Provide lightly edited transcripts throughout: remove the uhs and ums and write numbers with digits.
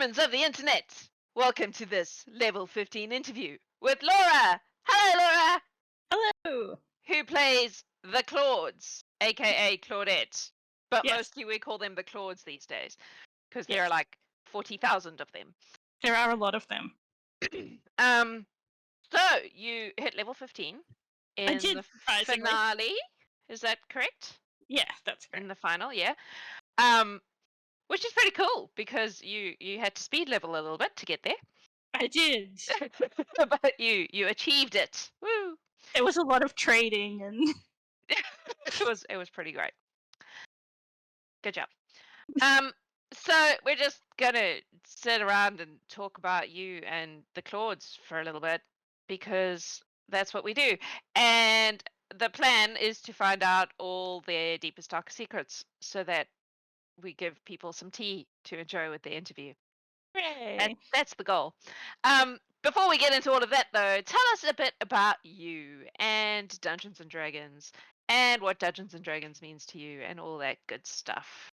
humans of the internet. Welcome to this level 15 interview with Laura. Hello, Laura. Hello. Who plays the Claudes, aka Claudette. But Yes. mostly we call them the Claudes these days because there are like 40,000 of them. There are a lot of them. So you hit level 15 I in did, the surprisingly. finale. Is that correct? Yeah, that's In correct. the final, yeah. Which is pretty cool because you had to speed level a little bit to get there. I did. But you achieved it. Woo! There was a lot of trading and It was pretty great. Good job. So we're just gonna sit around and talk about you and the Claudes for a little bit because that's what we do. And the plan is to find out all their deepest, darkest secrets so that we give people some tea to enjoy with the interview. hooray. That's the goal. Before we get into all of that, though, tell us a bit about you and Dungeons and Dragons and what Dungeons and Dragons means to you and all that good stuff.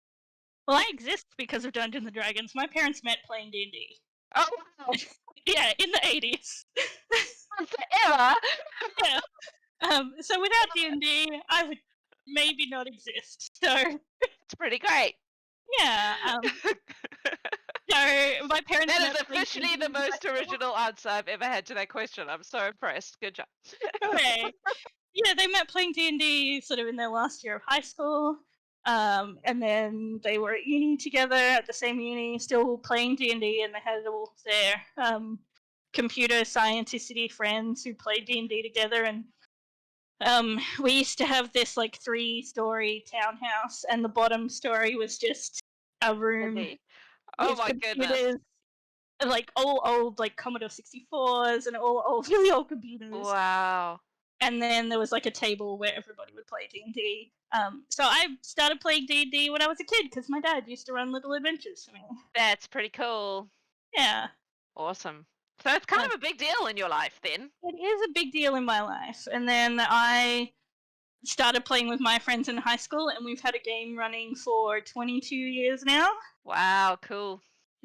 Well, I exist because of Dungeons and Dragons. My parents met playing D&D. Oh, wow. Yeah, in the 80s. Forever. Yeah. So without D&D, I would maybe not exist. So It's pretty great. yeah. So my parents That met is playing officially D&D the in most high school. original answer I've ever had to that question. I'm so impressed. Good job. Hooray. Yeah, they met playing D&D sort of in their last year of high school. And then they were at uni together at the same uni, still playing D&D, and they had all their computer scienticity friends who played D&D together. And we used to have this like 3-story townhouse, and the bottom story was just a room Okay. Oh with my computers, goodness. like all old like Commodore 64s and all old, really old computers. Wow. And then there was like a table where everybody would play D&D. So I started playing D&D when I was a kid because my dad used to run little adventures for me. That's pretty cool. Yeah. Awesome. So it's kind of a big deal in your life then. It is a big deal in my life. And then I started playing with my friends in high school, and we've had a game running for 22 years now. Wow, cool.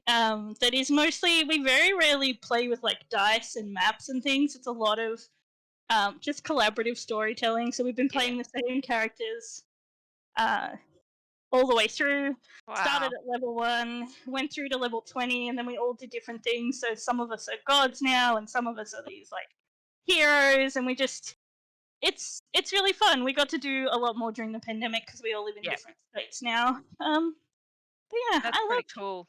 That is mostly, we very rarely play with like dice and maps and things. It's a lot of just collaborative storytelling. So we've been playing the same characters all the way through. Wow. Started at level 1, went through to level 20, and then we all did different things. So some of us are gods now, and some of us are these like heroes, and we just it's really fun. We got to do a lot more during the pandemic because we all live in different states now. But yeah, That's I pretty love cool.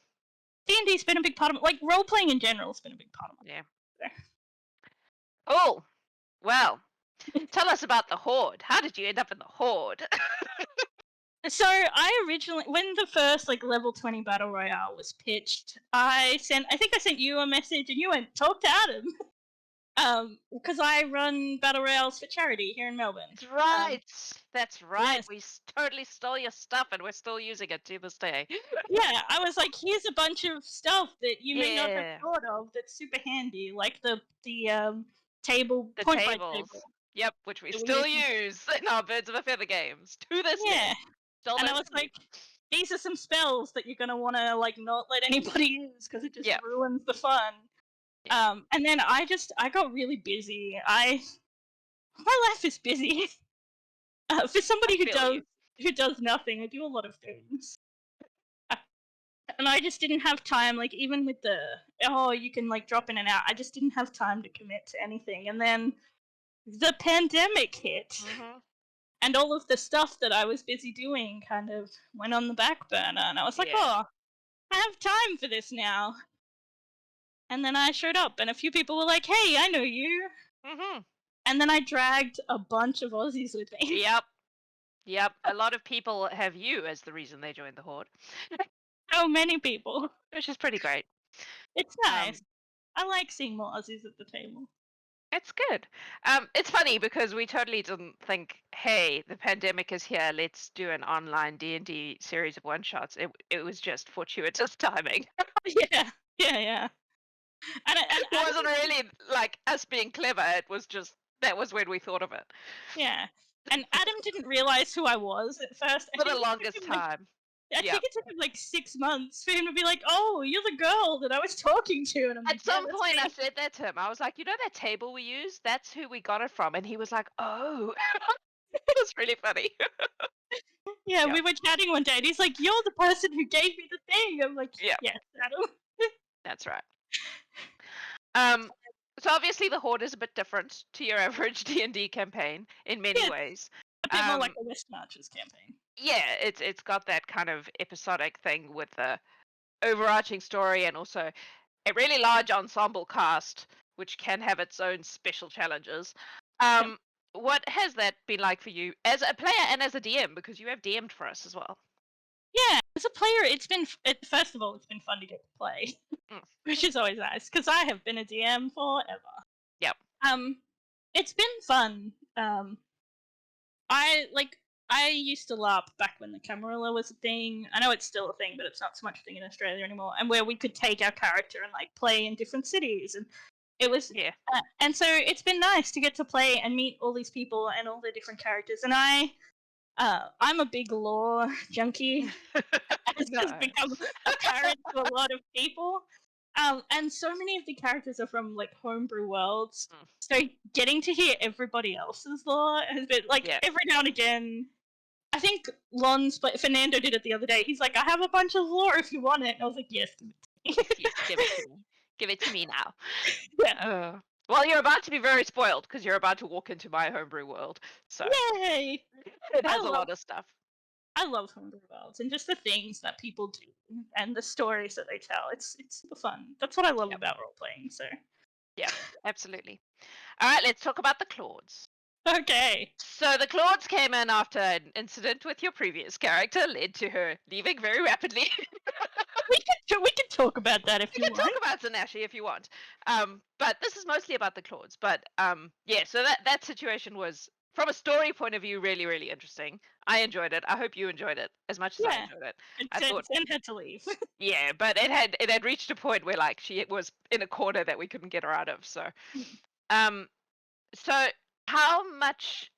D&D's been a big part of like role playing in general has been a big part of it. Yeah. Oh, well, tell us about the Horde. How did you end up in the Horde? So I originally, when the first like level 20 battle royale was pitched, I think I sent you a message, and you went, talk to Adam, because I run battle royales for charity here in Melbourne. That's right. That's right. Yes. We totally stole your stuff, and we're still using it to this day. Yeah, I was like, here's a bunch of stuff that you may not have Yeah. thought of that's super handy, like the table, The point by tables. table. Yep, which we That we still use. use in our Birds of a Feather games to this Yeah. day. Still And I don't was use. like, these are some spells that you're gonna want to like not let anybody use because it just ruins the fun. Yeah. And then I got really busy. My life is busy. For somebody who does nothing, I do a lot of things. And I just didn't have time, like even with the you can like drop in and out, I just didn't have time to commit to anything. And then the pandemic hit. Mm-hmm. And all of the stuff that I was busy doing kind of went on the back burner. And I was like, I have time for this now. And then I showed up, and a few people were like, hey, I know you. Mm-hmm. And then I dragged a bunch of Aussies with me. Yep. A lot of people have you as the reason they joined the Horde. So many people. Which is pretty great. It's nice. I like seeing more Aussies at the table. It's good. It's funny because we totally didn't think, hey, the pandemic is here, let's do an online D&D series of one-shots. It was just fortuitous timing. Yeah. And it wasn't really like us being clever. It was just, that was when we thought of it. Yeah. And Adam didn't realize who I was at first. For the longest time. I think it took him like 6 months for him to be like, "Oh, you're the girl that I was talking to," and I'm like, At some that's point, me. I said that to him. I was like, you know that table we use? That's who we got it from. And he was like, oh. It was really funny. Yeah, Yeah. we were chatting one day, and he's like, "You're the person who gave me the thing." I'm like, Yeah. "Yes, Adam." That's right. So obviously the Horde is a bit different to your average D&D campaign in many Yeah, ways. a bit more like a West Marches campaign. Yeah, it's got that kind of episodic thing with the overarching story and also a really large ensemble cast, which can have its own special challenges. Yep. What has that been like for you as a player and as a DM? Because you have DM'd for us as well. Yeah, as a player, it's been first of all, it's been fun to get to play, which is always nice because I have been a DM forever. Yep. It's been fun. I used to LARP back when the Camarilla was a thing. I know it's still a thing, but it's not so much a thing in Australia anymore. And where we could take our character and like play in different cities, and it was Yeah. and so it's been nice to get to play and meet all these people and all their different characters. And I'm a big lore junkie. It's just become apparent to a lot of people. And so many of the characters are from like homebrew worlds. So getting to hear everybody else's lore has been like every now and again. I think Fernando did it the other day. He's like, "I have a bunch of lore if you want it." And I was like, "Yes, give it to me." Yes, give it to me. Give it to me now. Yeah. Well, you're about to be very spoiled because you're about to walk into my homebrew world. So Yay! it has a lot of stuff. I love homebrew worlds and just the things that people do and the stories that they tell. It's super fun. That's what I love about role playing. So yeah, absolutely. All right, let's talk about the Claudes. Okay. So the Claudes came in after an incident with your previous character led to her leaving very rapidly. we can talk about that if you want. We can talk about Zanashi if you want. But this is mostly about the Claudes. But yeah, so that situation was, from a story point of view, really, really interesting. I enjoyed it. I hope you enjoyed it as much as I enjoyed it. I thought Zen had to leave. Yeah, but it had reached a point where like she was in a corner that we couldn't get her out of. So so how much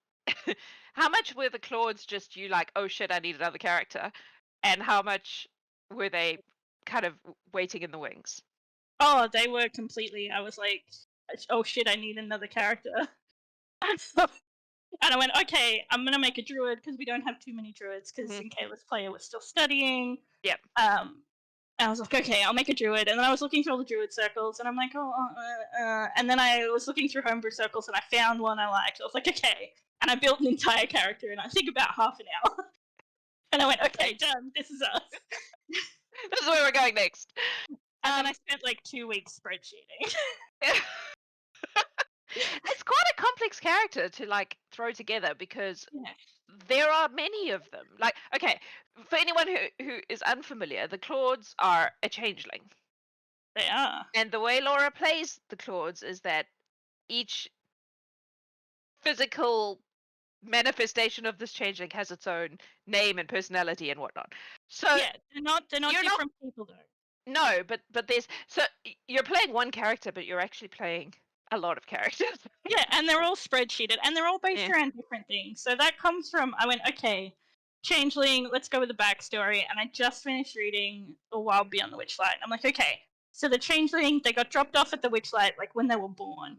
were the Claudes just you like, oh shit, I need another character? And how much were they kind of waiting in the wings? Oh, they were completely. I was like, oh shit, I need another character. And I went, okay, I'm gonna make a druid because we don't have too many druids because Kayla's player was still studying. Yep. And I was like, okay, I'll make a druid. And then I was looking through all the druid circles, and I'm like, and then I was looking through homebrew circles, and I found one I liked. I was like, okay, and I built an entire character in I think about half an hour. And I went, okay, done. This is us. This is where we're going next. And I spent like 2 weeks spreadsheeting. It's quite a complex character to like throw together because there are many of them. Like, okay, for anyone who is unfamiliar, the Claudes are a changeling. They are. And the way Laura plays the Claudes is that each physical manifestation of this changeling has its own name and personality and whatnot. So yeah, they're not different people though. No, but there's you're playing one character, but you're actually playing a lot of characters. Yeah, and they're all spreadsheeted, and they're all based around different things. So that comes from, I went, okay, changeling, let's go with the backstory. And I just finished reading A Wild Beyond the Witchlight. I'm like, okay, so the changeling, they got dropped off at the Witchlight like when they were born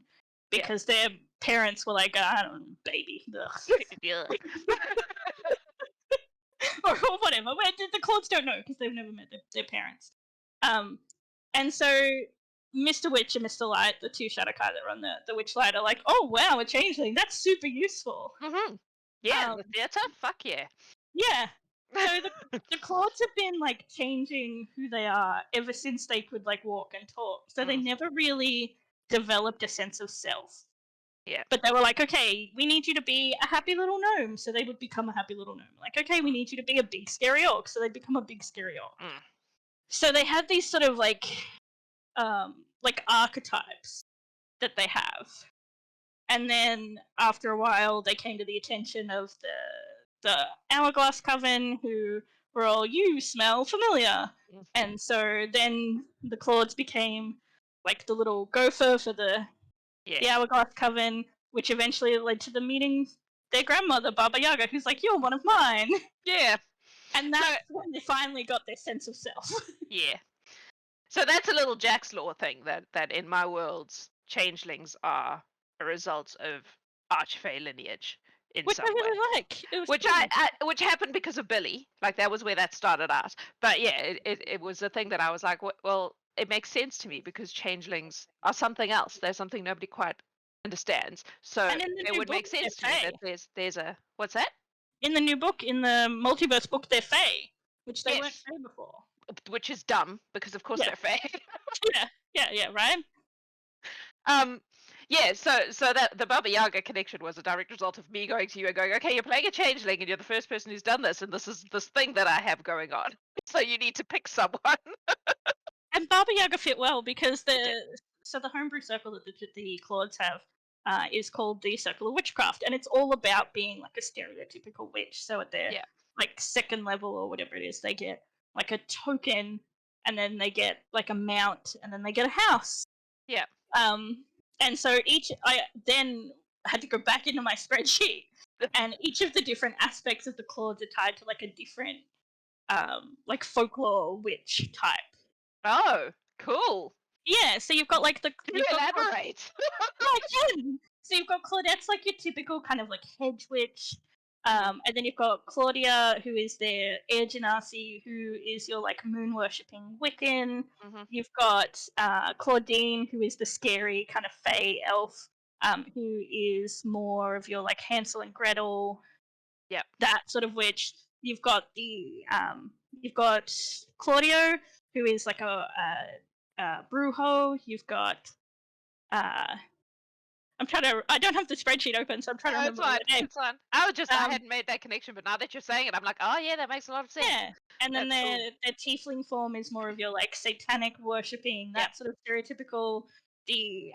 because their parents were like, I don't know, baby. or whatever. The Claudes don't know because they've never met their parents. And so Mr. Witch and Mr. Light, the two Shadowkai that run the Witchlight, are like, oh wow, a changeling, that's super useful. Yeah, the theatre, fuck yeah. Yeah. So the Claudes have been like changing who they are ever since they could like walk and talk. So they never really developed a sense of self. Yeah. But they were like, okay, we need you to be a happy little gnome. So they would become a happy little gnome. Like, okay, we need you to be a big scary orc. So they'd become a big scary orc. So they had these sort of like archetypes that they have. And then after a while, they came to the attention of the Hourglass Coven, who were all, you smell familiar. And so then the Claudes became like the little gopher for the Hourglass Coven, which eventually led to them meeting their grandmother, Baba Yaga, who's like, you're one of mine. Yeah. And that's when they finally got their sense of self. Yeah. So that's a little Jack's Law thing that in my worlds, changelings are a result of archfey lineage in Which some I way. really like. It was Which happened because of Billy. Like that was where that started out. But yeah, it was a thing that I was like, well, it makes sense to me because changelings are something else. They're something nobody quite understands. So And in the it new would book, make sense to they're me that there's a what's that? in the new book, in the multiverse book, they're Fae, which they weren't Yes. Fae before. Which is dumb because of course Yeah. they're Fae. Yeah, right? Yeah, so that the Baba Yaga connection was a direct result of me going to you and going, okay, you're playing a changeling and you're the first person who's done this, and this is this thing that I have going on. So you need to pick someone. And Baba Yaga fit well because did. the homebrew circle that the Claudes have is called the Circle of Witchcraft, and it's all about being like a stereotypical witch. So at their like second level or whatever it is, they get like a token, and then they get like a mount, and then they get a house. Yeah. And so I then had to go back into my spreadsheet, and each of the different aspects of the Claudes are tied to like a different like folklore witch type. Oh, cool. Yeah, so you've got like Can you elaborate? So you've got Claudette's like your typical kind of like hedge witch. And then you've got Claudia, who is their air genasi, who is your like moon worshipping Wiccan. Mm-hmm. You've got Claudine, who is the scary kind of fey elf, who is more of your like Hansel and Gretel. Yeah, that sort of witch. You've got Claudio, who is like a brujo. You've got I don't have the spreadsheet open, so I'm trying to remember the name. It's fine. I hadn't made that connection, but now that you're saying it, I'm like, oh yeah, that makes a lot of sense. Yeah, and then their tiefling form is more of your like satanic worshipping, that sort of stereotypical. The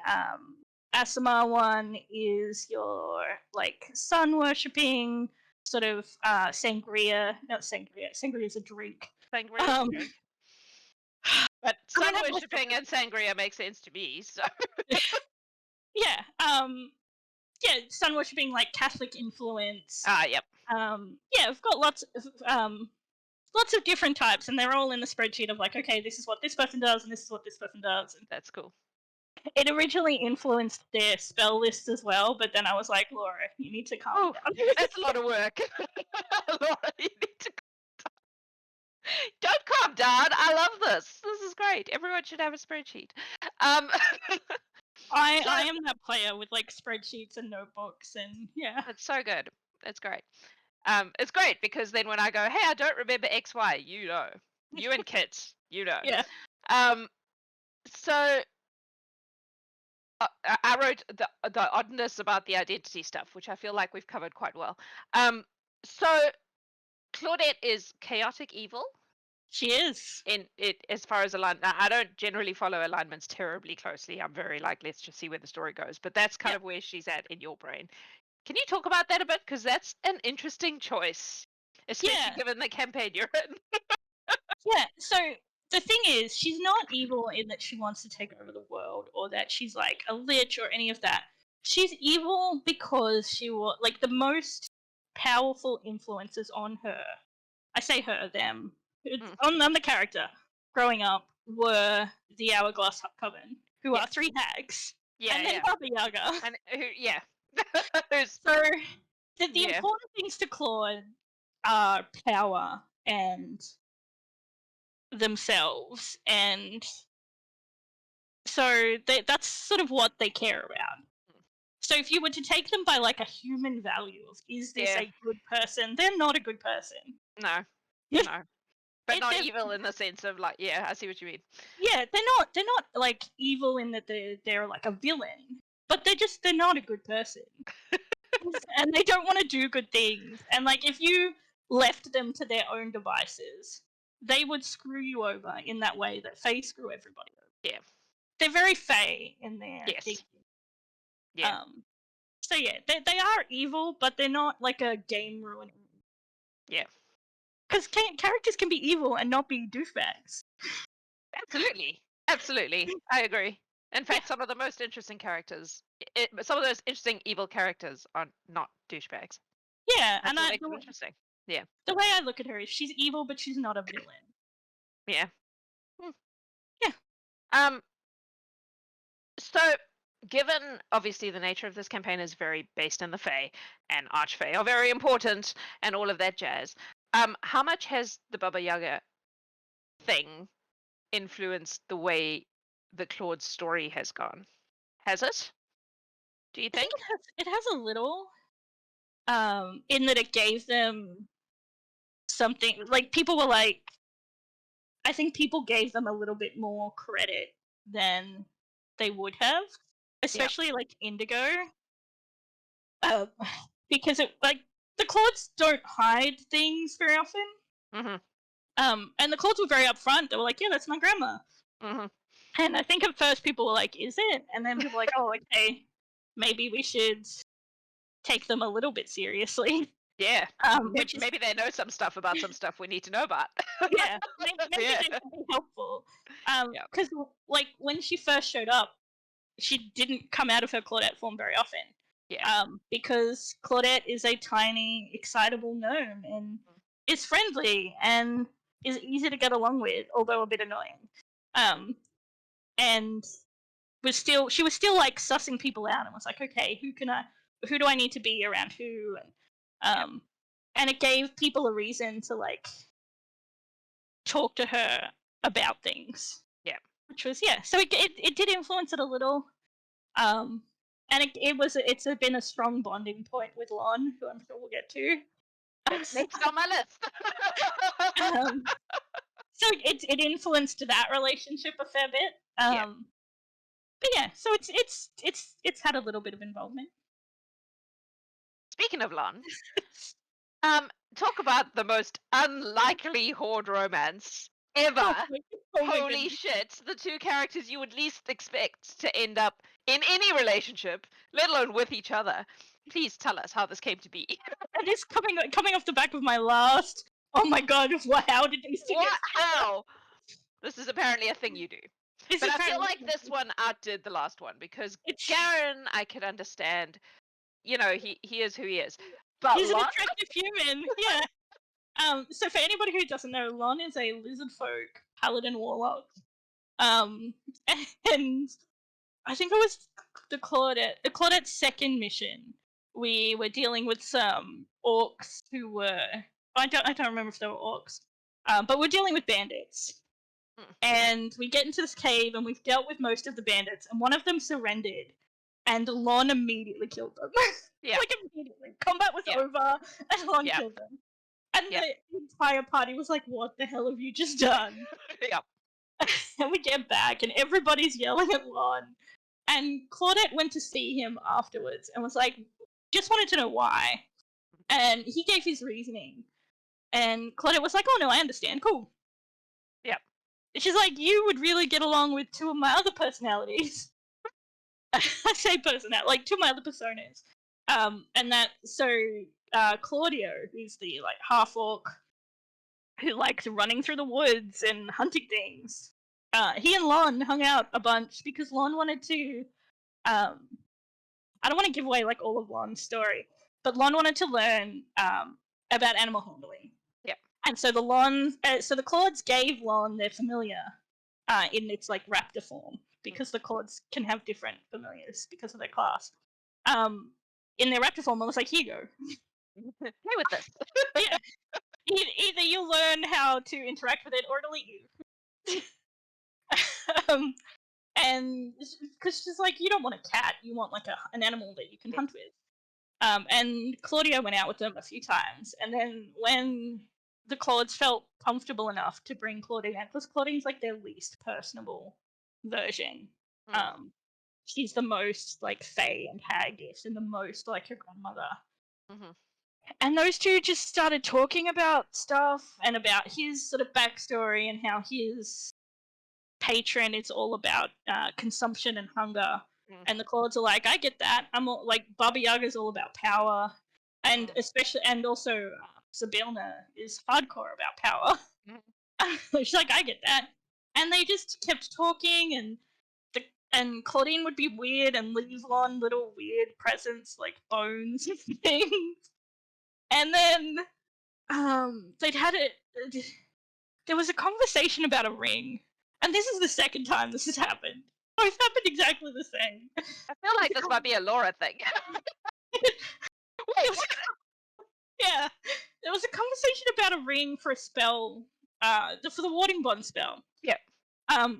Asama one is your like sun worshipping sort of sangria. Not sangria. Sangria is a drink. Sangria is a drink. But sun worshipping and sangria makes sense to me. So yeah, sun worshipping like Catholic influence. Yep. We've got lots of different types, and they're all in the spreadsheet of like, okay, this is what this person does, and this is what this person does. And that's cool. It originally influenced their spell list as well, but then I was like, Laura, you need to calm down. That's a lot of work. Laura, you need to calm down. Don't calm down. I love this. This is great. Everyone should have a spreadsheet. I am that player with like spreadsheets and notebooks, and yeah. It's so good. It's great. It's great because then when I go, hey, I don't remember XY, you know. You and Kit, you know. Yeah. So I wrote the oddness about the identity stuff, which I feel like we've covered quite well. So Claudette is chaotic evil. She is. In it as far as alignment. I don't generally follow alignments terribly closely. I'm very like, let's just see where the story goes. But that's kind of where she's at in your brain. Can you talk about that a bit? Because that's an interesting choice, especially given the campaign you're in. Yeah, so the thing is, she's not evil in that she wants to take over the world or that she's like a lich or any of that. She's evil because she was like the most powerful influences on her. I say her, them. On the character growing up were the Hourglass Coven, who are 3 hags. And then Baba Yaga. And so the important things to Claude are power and themselves, and so that's sort of what they care about. So if you were to take them by like a human value of is this a good person, they're not a good person. No. But not evil in the sense of like, I see what you mean. Yeah, they're not like evil in that they're like a villain, but they're not a good person. And they don't want to do good things. And like if you left them to their own devices, they would screw you over in that way that Fae screw everybody over. Yeah. They're very Fae in their thinking. Yeah. So they are evil, but they're not like a game ruiner. Yeah. Because characters can be evil and not be douchebags. Absolutely. I agree. In fact, some of the most interesting characters, some of those interesting evil characters are not douchebags. Yeah, That's what makes them interesting. Yeah. The way I look at her is she's evil, but she's not a villain. Yeah. Hmm. Yeah. So, given obviously the nature of this campaign is very based in the Fae, and Archfey are very important, and all of that jazz, how much has the Baba Yaga thing influenced the way the Claude's story has gone? Has it? Do you I think think? it has a little, in that it gave them something. Like people were like, I think people gave them a little bit more credit than they would have, Yeah. especially like Indigo, um, because it like the Claudes don't hide things very often. Mhm. And the Claudes were very upfront. They were like, "Yeah, that's my grandma." Mhm. And I think at first people were like, "Is it?" And then people were like, "Oh, okay, maybe we should take them a little bit seriously." Yeah. Which is Maybe they know some stuff about some stuff we need to know about. yeah, maybe Yeah. they can be helpful. Yeah. Because like when she first showed up, she didn't come out of her Claudette form very often. Yeah. Because Claudette is a tiny, excitable gnome and is friendly and is easy to get along with, although a bit annoying. And she was still like sussing people out and was like, okay, who do I need to be around who? And it gave people a reason to like talk to her about things. Yeah. Which was so it did influence it a little. And it's been a strong bonding point with Lon, who I'm sure we'll get to. It's next on my list. So it influenced that relationship a fair bit. Yeah. But yeah, so it's had a little bit of involvement. Speaking of Lon, talk about the most unlikely Horde romance ever. Oh my Holy goodness. shit, the two characters you would least expect to end up in any relationship, let alone with each other. Please tell us how this came to be. And it's coming off the back of my last. Oh my god! How did these two What? get together? How? This is apparently a thing you do. It's But I feel apparently like this one outdid the last one because it's Garen, I could understand. You know, he is who he is. But he's an Lon? attractive human. Yeah. So for anybody who doesn't know, Lon is a lizard folk paladin warlock. Um, and I think it was the Claudette's second mission. We were dealing with some orcs who were I don't remember if they were orcs. But we're dealing with bandits. And we get into this cave and we've dealt with most of the bandits and one of them surrendered and Lon immediately killed them. Yeah. Like immediately. Combat was over and Lon killed them. And the entire party was like, what the hell have you just done? Yeah. And we get back and everybody's yelling at Lon. And Claudette went to see him afterwards and was like, just wanted to know why. And he gave his reasoning. And Claudette was like, oh no, I understand, cool. Yep. She's like, you would really get along with two of my other personalities. I say personality, like two of my other personas. And that, so Claudio, who's the like half orc who likes running through the woods and hunting things, he and Lon hung out a bunch because Lon wanted to, I don't want to give away like all of Lon's story, but Lon wanted to learn about animal handling. Yeah. And so the Claudes gave Lon their familiar in its like raptor form because the Claudes can have different familiars because of their class. In their raptor form, I was like, here you go. Play with this. Yeah. Either you'll learn how to interact with it or it'll eat you. And because she's like, you don't want a cat, you want like an animal that you can hunt with. And Claudio went out with them a few times, and then when the Claudes felt comfortable enough to bring Claudine out, because Claudine's like their least personable version. She's the most like fey and haggish, and the most like her grandmother. Mm-hmm. And those two just started talking about stuff and about his sort of backstory and how his patron is all about consumption and hunger. And the Claudes are like, I get that. I'm all, like, Baba Yaga's all about power, and especially, and also Sabina is hardcore about power. She's like, I get that. And they just kept talking, and Claudine would be weird and leave Lon little weird presents like bones and things. And then they'd had it. There was a conversation about a ring, and this is the second time this has happened. Both happened exactly the same. I feel like this might be a Laura thing. Wait, There was yeah, there was a conversation about a ring for a spell, for the warding bond spell. Yeah.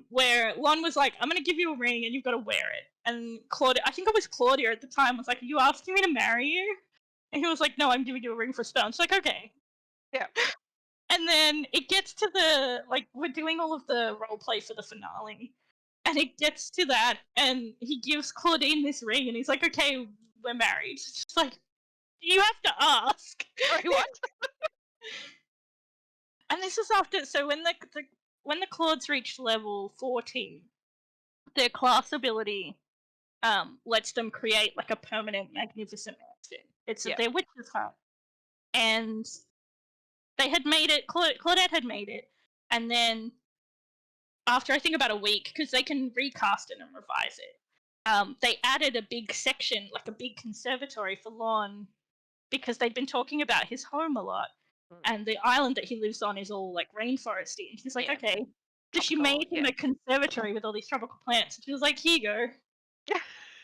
Where Lon was like, "I'm gonna give you a ring, and you've got to wear it." And Claudia, I think it was Claudia at the time, was like, "Are you asking me to marry you?" And he was like, "No, I'm giving you a ring for a spell." And she's like, "Okay." Yeah. And then it gets to the we're doing all of the role play for the finale, and it gets to that, and he gives Claudine this ring, and he's like, "Okay, we're married." She's like, "You have to ask." Sorry, what? And this is after, so when the Claudes reach level 14, their class ability lets them create like a permanent magnificent outfit. It's Yeah. their witch's hut, and they had made it. Claudette had made it, and then after I think about a week, because they can recast it and revise it, they added a big section, like a big conservatory for Lon, because they'd been talking about his home a lot, and the island that he lives on is all like rainforesty. And she's like, Yeah. "Okay." So she Tropical, made him a conservatory with all these tropical plants. And she was like, "Here you go."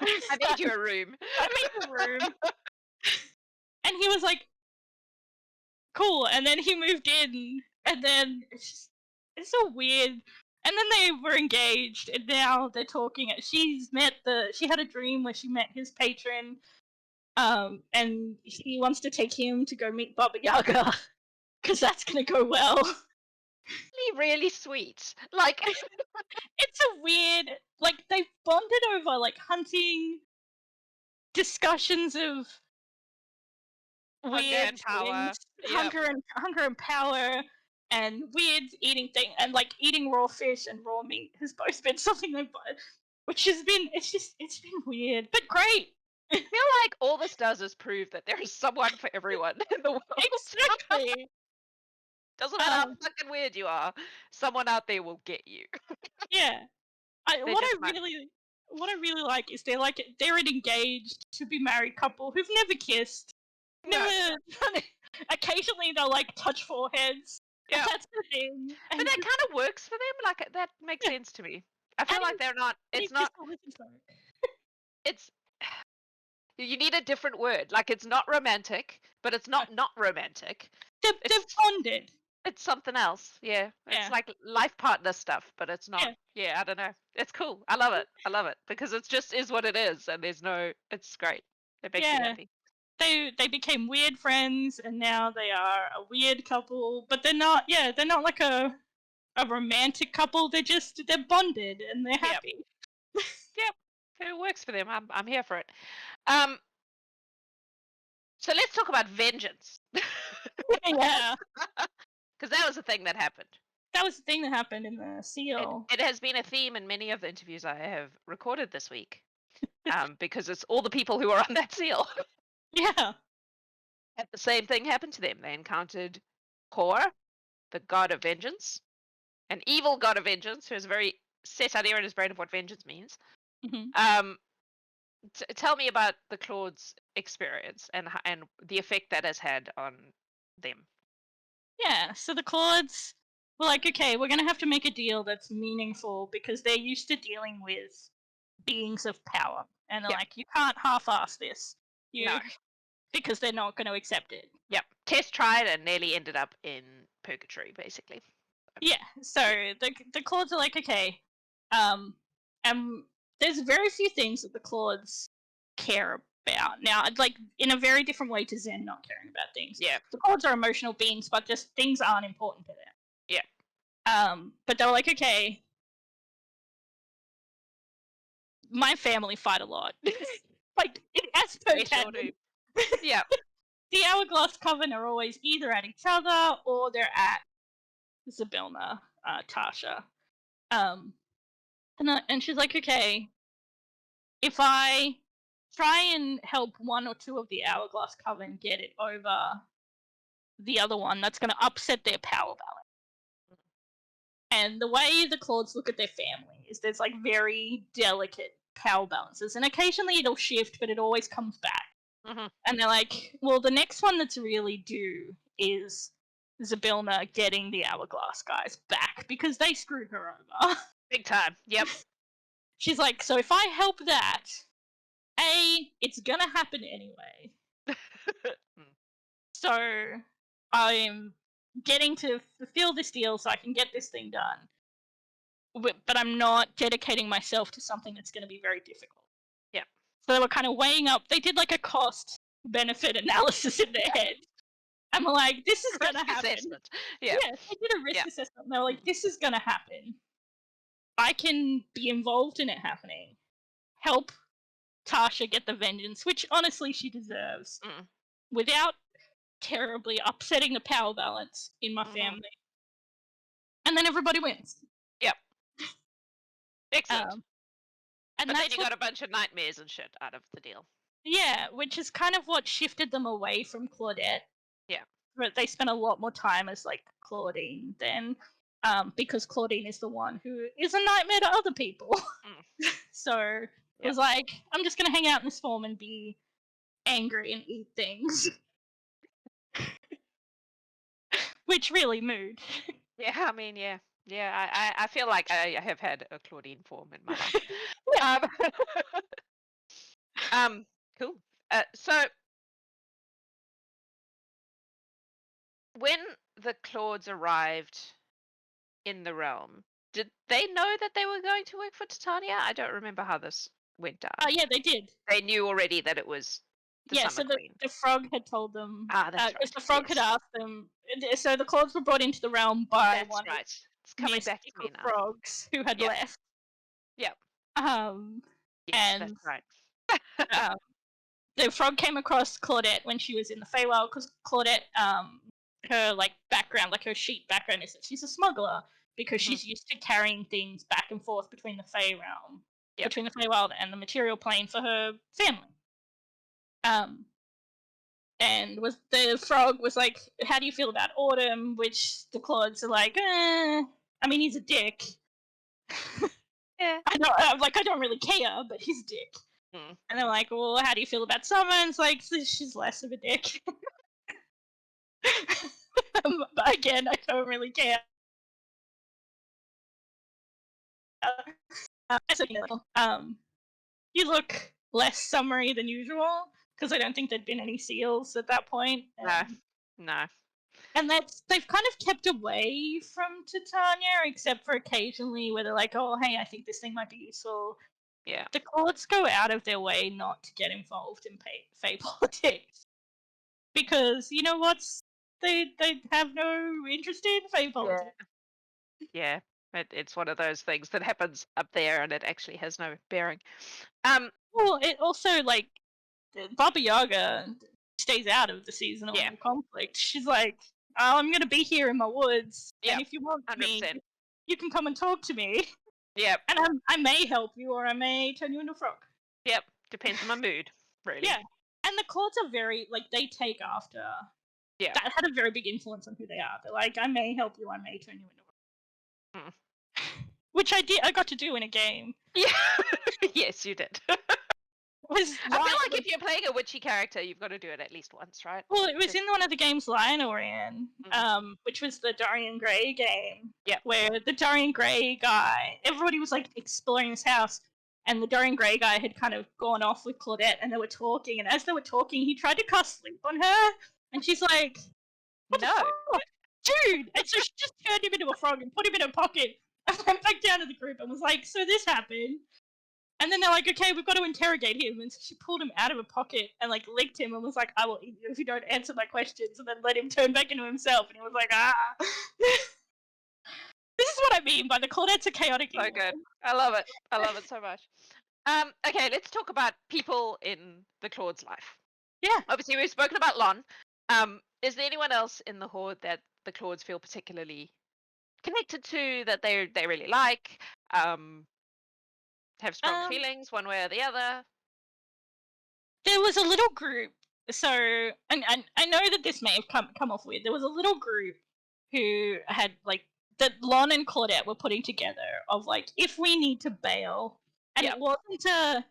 I made you a room. I made a room. And he was like, "Cool." And then he moved in, and then it's so weird. And then they were engaged, and now they're talking. She had a dream where she met his patron, and he wants to take him to go meet Baba Yaga, because that's gonna go well. Really sweet. Like, It's a weird, they bonded over hunting, discussions of Hunger weird and power. things, Yep. hunger and power, and weird eating thing, and eating raw fish and raw meat has both been something they've done, which has been it's been weird but great. I feel like all this does is prove that there is someone for everyone in the world. Exactly. Doesn't matter how fucking weird you are, someone out there will get you. Yeah. They What just I might. really like is they're an engaged to be married couple who've never kissed. No. Never. Occasionally they'll touch foreheads. Yeah. That's the thing. But that kind of works for them. Like, that makes Yeah. sense to me. I feel And like they're not. It's not. It's. You need a different word. Like, it's not romantic, but it's not romantic. They've bonded. It's something else. Yeah. Yeah. It's like life partner stuff, but it's not. Yeah. Yeah, I don't know. It's cool. I love it. I love it because it's just is what it is, and there's no. It's great. It makes me Yeah. happy. They became weird friends, and now they are a weird couple. But they're not. Yeah, they're not like a romantic couple. They're bonded and they're Yep. happy. Yep. It works for them. I'm here for it. So let's talk about vengeance. Yeah. Because that was the thing that happened. That was the thing that happened in the seal. It has been a theme in many of the interviews I have recorded this week. Because it's all the people who are on that seal. Yeah. And the same thing happened to them. They encountered Horde, the god of vengeance, an evil god of vengeance who has a very set idea in his brain of what vengeance means. Mm-hmm. Tell me about the Claude's experience and the effect that has had on them. Yeah, so the Claudes were like, okay, we're going to have to make a deal that's meaningful because they're used to dealing with beings of power. And they're like, you can't half-ass this. No. Because they're not going to accept it. Yep. Tess tried and nearly ended up in purgatory, basically. Yeah, so the Claudes are like, okay, and there's very few things that the Claudes care about. Now, in a very different way to Zen not caring about things. Yeah. The Claudes are emotional beings, but just things aren't important to them. Yeah. But they were like, okay, my family fight a lot. As per canon. Yeah. The Hourglass Coven are always either at each other or they're at Zabilna, Tasha. And she's like, okay, if I try and help one or two of the Hourglass Coven get it over the other one, that's going to upset their power balance. And the way the Claudes look at their family is there's very delicate power balances, and occasionally it'll shift, but it always comes back. Mm-hmm. And they're like, well, the next one that's really due is Zabilna getting the Hourglass guys back because they screwed her over. Big time. Yep. She's like, so if I help that, A, it's gonna happen anyway. So I'm getting to fulfill this deal so I can get this thing done. But I'm not dedicating myself to something that's going to be very difficult. Yeah. So they were kind of weighing up. They did like a cost benefit analysis in their head. I'm like, this is going to happen. Assessment. Yeah. Yeah, they did a risk assessment. And they were like, this is going to happen. I can be involved in it happening. Help Tasha get the vengeance, which honestly she deserves, without terribly upsetting the power balance in my family. And then everybody wins. Yep. Excellent. And but then you got a bunch of nightmares and shit out of the deal. Yeah, which is kind of what shifted them away from Claudette. Yeah. But they spent a lot more time as like Claudine then, because Claudine is the one who is a nightmare to other people. So it was like, I'm just going to hang out in this form and be angry and eat things. Which really mood. Yeah, I mean, yeah. I feel like I have had a Claudine form in my life. Cool. So when the Claudes arrived in the realm, did they know that they were going to work for Titania? I don't remember how this went down. Oh, yeah, they did. They knew already that it was the Summer Queen. The frog had told them. That's right. Because the frog had asked them. So the Claudes were brought into the realm by that's one right. It's coming back to me now. Frogs who had left. Yep. Yes, and that's right. The frog came across Claudette when she was in the Feywild, because Claudette, her like background, like her sheet background, is that she's a smuggler because she's used to carrying things back and forth between the Fey realm, between the Feywild and the material plane for her family. And the frog was like, "How do you feel about Autumn?" Which the Claudes are like, I mean, he's a dick. Yeah. I don't really care, but he's a dick. And they're like, well, how do you feel about Summer? And it's like, she's less of a dick. But again, I don't really care. You look less summery than usual, because I don't think there'd been any seals at that point. No. And they've kind of kept away from Titania, except for occasionally where they're like, oh, hey, I think this thing might be useful. Yeah. The Claudes go out of their way not to get involved in Fey politics. Because, you know what? They have no interest in Fey politics. Yeah. It's one of those things that happens up there and it actually has no bearing. Well, it also, like, Baba Yaga stays out of the seasonal conflict. She's like, oh, I'm going to be here in my woods. And if you want 100%. me, you can come and talk to me. Yep. And I may help you, or I may turn you into a frog. Yep. Depends on my mood, really. Yeah. And the Claudes are very, like, they take after. Yeah. That had a very big influence on who they are. They're like, I may help you, I may turn you into a frog. Which I got to do in a game. Yeah. Yes, you did. I feel like if you're playing a witchy character, you've got to do it at least once, right? Well, it was in one of the games Lionel ran, which was the Darian Gray game. Yeah. Where the Darian Gray guy, everybody was like exploring his house, and the Darian Gray guy had kind of gone off with Claudette, and they were talking, and as they were talking, he tried to cast sleep on her, and she's like, what the fuck? Dude! And so she just turned him into a frog and put him in her pocket, and went back down to the group and was like, so this happened. And then they're like, okay, we've got to interrogate him. And so she pulled him out of her pocket and, like, licked him and was like, I will eat you if you don't answer my questions. And then let him turn back into himself. And he was like, This is what I mean by the Claudette's a chaotic evil. So good. I love it. I love it so much. Okay, let's talk about people in the Claude's life. Yeah. Obviously, we've spoken about Lon. Is there anyone else in the Horde that the Claudes feel particularly connected to, that they really like? Have strong feelings one way or the other? There was a little group, so and I know that this may have come off weird. There was a little group who had, like, that Lon and Claudette were putting together of, like, if we need to bail, and it wasn't that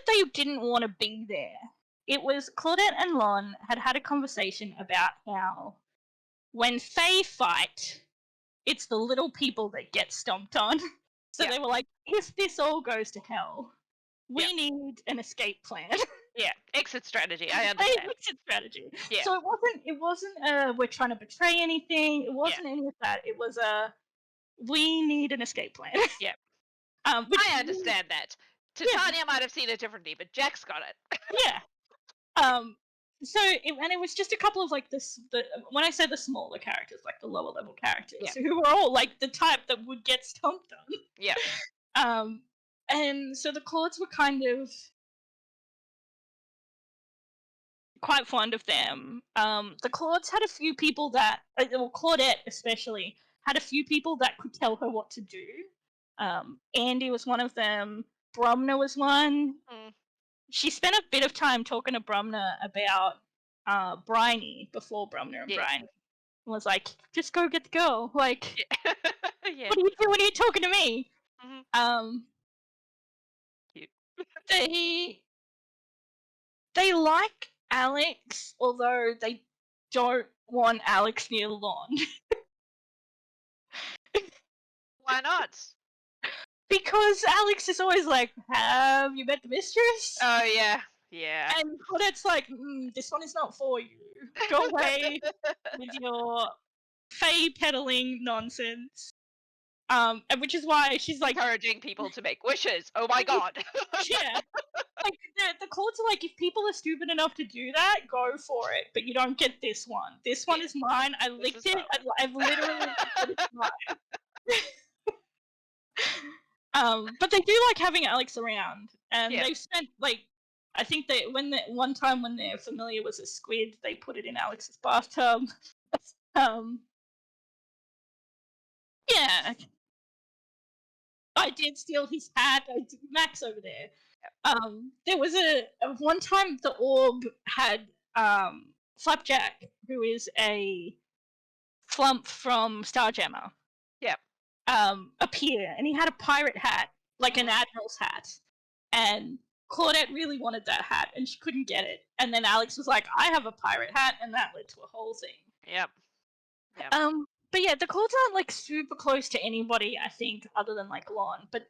they didn't want to be there. it was Claudette and Lon had a conversation about how when Fae fight, it's the little people that get stomped on. So they were like, if this all goes to hell, we need an escape plan. Yeah, exit strategy. I understand. Exit strategy. Yeah. So it wasn't we're trying to betray anything. It wasn't any of that. It was we need an escape plan. Yeah. Which I understand that. Titania might have seen it differently, but Jack's got it. Yeah. So it was just a couple of like when I say the smaller characters, like the lower level characters, who were all like the type that would get stomped on. Yeah. And so the Claudes were kind of quite fond of them. The Claudes had a few people that, well, Claudette especially, had a few people that could tell her what to do. Andy was one of them. Bromner was one. She spent a bit of time talking to Bromner about Bryony before Bromner and Bryony was like, just go get the girl. Like, what are you doing? What are you talking to me? They like Alex, although they don't want Alex near Lon. Why not? Because Alex is always like, have you met the mistress? Oh, yeah. Yeah. And Claudette's like, this one is not for you. Go away with your Fae peddling nonsense. And which is why she's like encouraging people to make wishes. Oh my god. Yeah. Like the Claudes are like, if people are stupid enough to do that, go for it. But you don't get this one. This one is mine. I licked it. I've literally licked it. It's mine. But they do like having Alex around, and they've spent like, I think one time when their familiar was a squid, they put it in Alex's bathtub. Yeah, I did steal his hat. Max over there. There was a one time the orb had Flapjack, who is a flump from Starjammer. Appear, and he had a pirate hat, like an admiral's hat, and Claudette really wanted that hat, and she couldn't get it. And then Alex was like, "I have a pirate hat," and that led to a whole thing. But yeah, the Claudes aren't like super close to anybody, I think, other than like Lon. But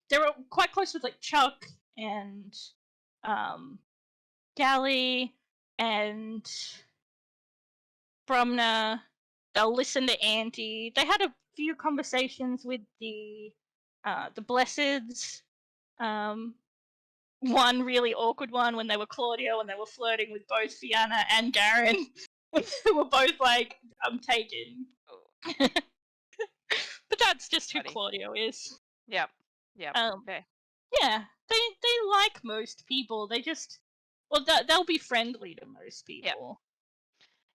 they're quite close with like Chuck and Gally and Brumner. They'll listen to Auntie. They had a few conversations with the Blesseds. One really awkward one when they were Claudio and they were flirting with both Fianna and Garen, who were both like, "I'm taken." But that's just who Claudio is. Okay. Yeah, they like most people. They just, well, they'll be friendly to most people.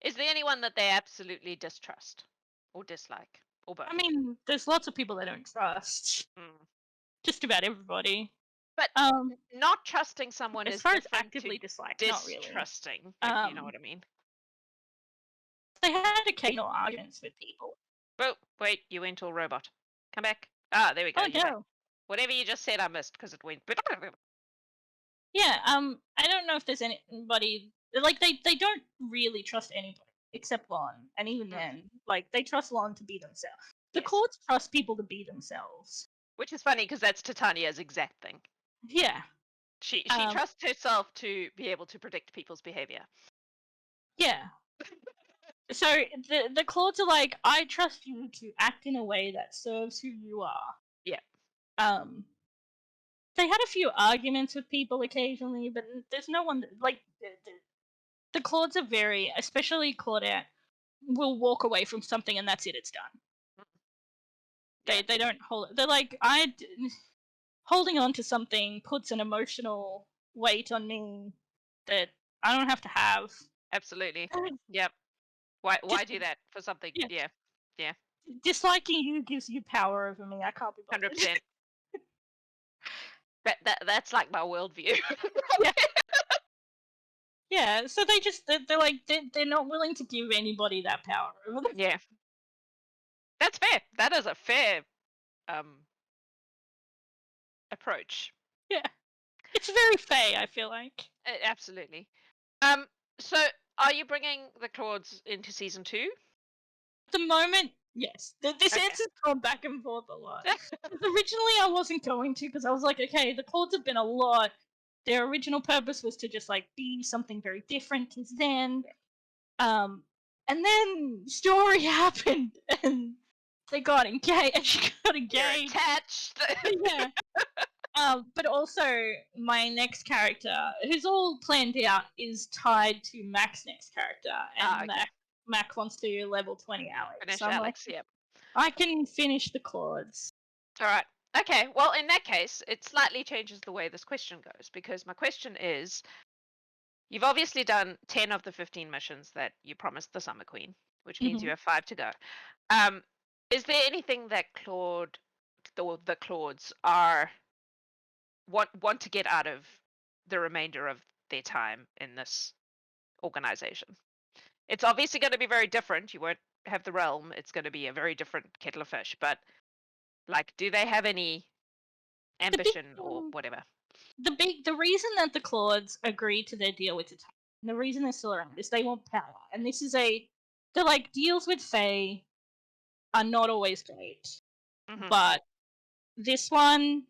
Is there anyone that they absolutely distrust or dislike or both? I mean, there's lots of people they don't trust. Just about everybody. But not trusting someone as is far as actively disliked, not really. Distrusting, if you know what I mean. They had occasional arguments with people. Oh, wait, you went all robot. Come back. Ah, there we go. Oh, no. Whatever you just said, I missed because it went. Yeah, I don't know if there's anybody, like, they don't really trust anybody except Lon, and even then, like, they trust Lon to be themselves. The Claudes trust people to be themselves. Which is funny because that's Titania's exact thing. Yeah. She trusts herself to be able to predict people's behavior. Yeah. So the Claudes are like, I trust you to act in a way that serves who you are. Yeah. They had a few arguments with people occasionally, but there's no one that, like, the Claudes are very, especially Claudette, will walk away from something and that's it, it's done. They don't hold. They're like, holding on to something puts an emotional weight on me that I don't have to have. Absolutely. Yep. Why do that for something? Yeah. Disliking you gives you power over me. I can't be bothered. 100%. That's like my worldview. Yeah. So they're like they're not willing to give anybody that power over them. Yeah. That's fair. That is a fair approach. Yeah. It's very Fae, I feel like. Absolutely. So are you bringing the Claudes into season 2? At the moment, yes. This Okay. answer's gone back and forth a lot. 'Cause originally, I wasn't going to because I was like, okay, the Claudes have been a lot. Their original purpose was to just like be something very different to Zen. And then story happened, and they got engaged. And she got You're engaged. attached. Yeah. But also my next character, who's all planned out, is tied to Mac's next character, and Okay. Mac wants to level 20 Alex. Finish So I'm Alex, like, yep. I can finish the Claudes. All right. Okay, well, in that case, it slightly changes the way this question goes, because my question is, you've obviously done 10 of the 15 missions that you promised the Summer Queen, which means you have 5 to go. Is there anything that the Claudes want to get out of the remainder of their time in this organization? It's obviously going to be very different. You won't have the realm. It's going to be a very different kettle of fish. But, like, do they have any ambition or whatever? The reason that the Claudes agreed to their deal with the Titan, the reason they're still around is they want power. And this is they're like, deals with Fae are not always great. But this one,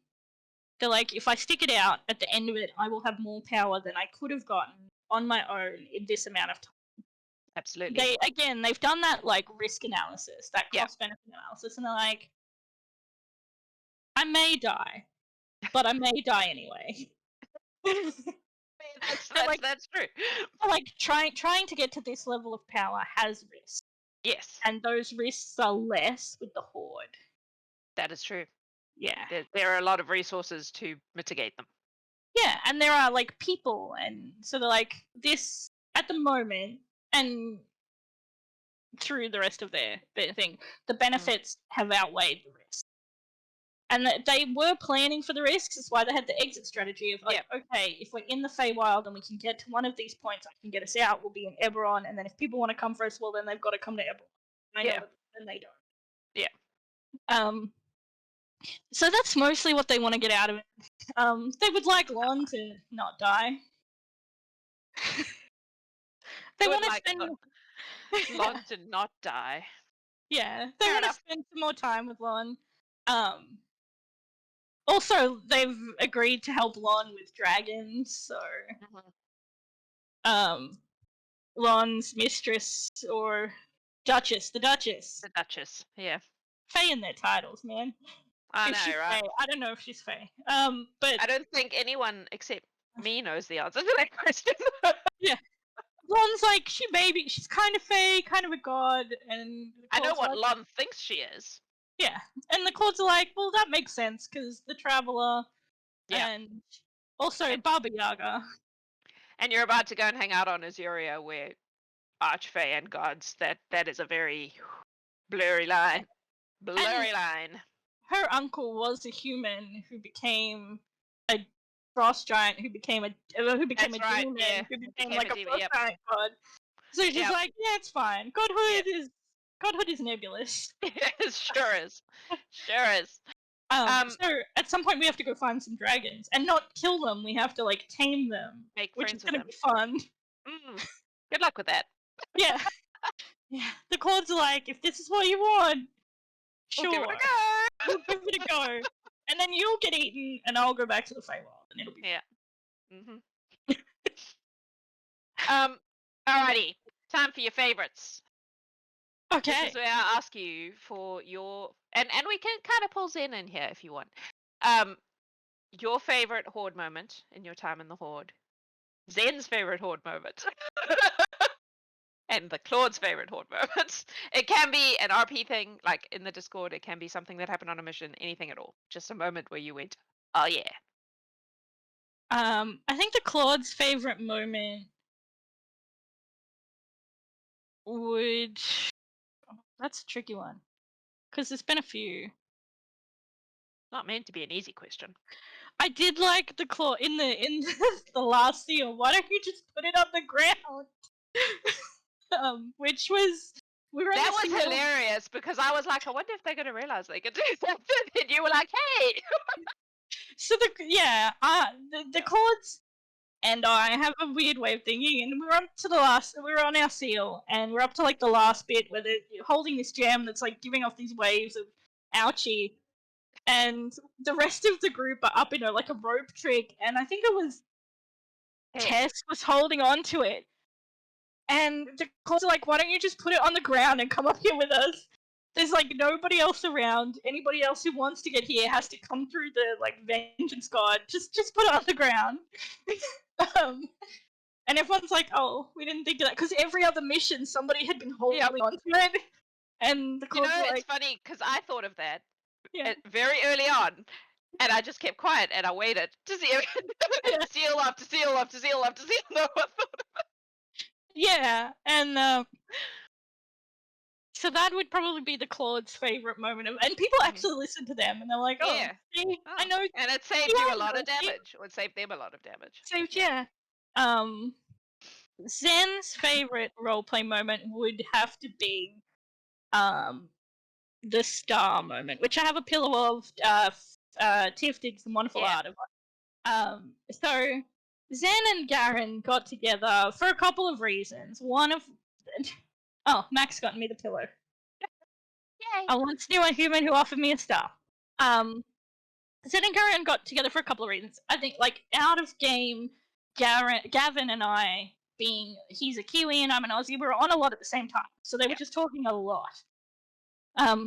they're like, if I stick it out, at the end of it, I will have more power than I could have gotten on my own in this amount of time. Absolutely. They've done that like risk analysis, that Yeah. cost benefit analysis, and they're like, I may die, but I may die anyway. That's true. Like trying to get to this level of power has risks. Yes. And those risks are less with the Horde. That is true. Yeah. There are a lot of resources to mitigate them. Yeah, and there are like people, and so they're like, this at the moment, and through the rest of their thing, the benefits have outweighed the risks. And they were planning for the risks. That's why they had the exit strategy of like, okay, if we're in the Feywild and we can get to one of these points, I can get us out. We'll be in Eberron, and then if people want to come for us, well, then they've got to come to Eberron. I know that, and they don't. Yeah. So that's mostly what they want to get out of it. They would like Lon to not die. They want to spend Lon to not die. Yeah, they want to spend some more time with Lon. Also, they've agreed to help Lon with dragons, so Lon's mistress or Duchess, the Duchess. The Duchess, yeah. Fae in their titles, man. I know, right? Fae. I don't know if she's Fae. But I don't think anyone except me knows the answer to that question. Yeah. Lon's like, she's kind of Fae, kind of a god, and I know what Lon thinks she is. Yeah, and the Claudes are like, well, that makes sense, because the Traveler, and also Baba Yaga. And you're about to go and hang out on Azuria, where Archfey and gods, that is a very blurry line. Line. Her uncle was a human who became a frost giant, who became a demon, who became like a frost giant god. So she's like, yeah, it's fine. Godhood is nebulous. It sure is. Sure is. So at some point we have to go find some dragons and not kill them. We have to like tame them, which is going to be fun. Good luck with that. Yeah. The Claudes are like, if this is what you want, sure, we'll give it a go. We'll give it a go, and then you'll get eaten, and I'll go back to the Feywild, and it'll be Alrighty, time for your favorites. Okay. This is where I ask you for your and we can kind of pull Zen in here if you want. Your favorite Horde moment in your time in the Horde, Zen's favorite Horde moment, and the Claude's favorite Horde moments. It can be an RP thing, like in the Discord. It can be something that happened on a mission. Anything at all. Just a moment where you went, oh yeah. I think the Claude's favorite moment would. That's a tricky one, because there's been a few. Not meant to be an easy question. I did like the claw in the last seal. Why don't you just put it on the ground? Which was that was hilarious, because I was like, I wonder if they're going to realize they could do something, and you were like, hey. So the chords and I have a weird way of thinking, and we're on our seal, and we're up to like the last bit where they're holding this gem that's like giving off these waves of ouchie, and the rest of the group are up in like a rope trick, and I think it was Tess was holding on to it, and the chords are like, why don't you just put it on the ground and come up here with us? There's like nobody else around. Anybody else who wants to get here has to come through the like vengeance god. Just put it on the ground. And everyone's like, "Oh, we didn't think of that," because every other mission somebody had been holding onto it, and the it's funny because I thought of that very early on, and I just kept quiet and I waited to see seal after seal after seal after seal. No one thought of it. Yeah, and so that would probably be the Claude's favorite moment and people actually listen to them and they're like, "Oh, see, I know," and it saved you a lot of damage. It would save them a lot of damage. Saved, Zen's favorite roleplay moment would have to be the star moment, which I have a pillow of. Tiff did some wonderful art of. So Zen and Garen got together for a couple of reasons. One of Max got me the pillow. Yay! I once knew a human who offered me a star. Zen and Garen got together for a couple of reasons. I think, like, out of game, Gavin and I, being he's a Kiwi and I'm an Aussie, we were on a lot at the same time, so they were just talking a lot.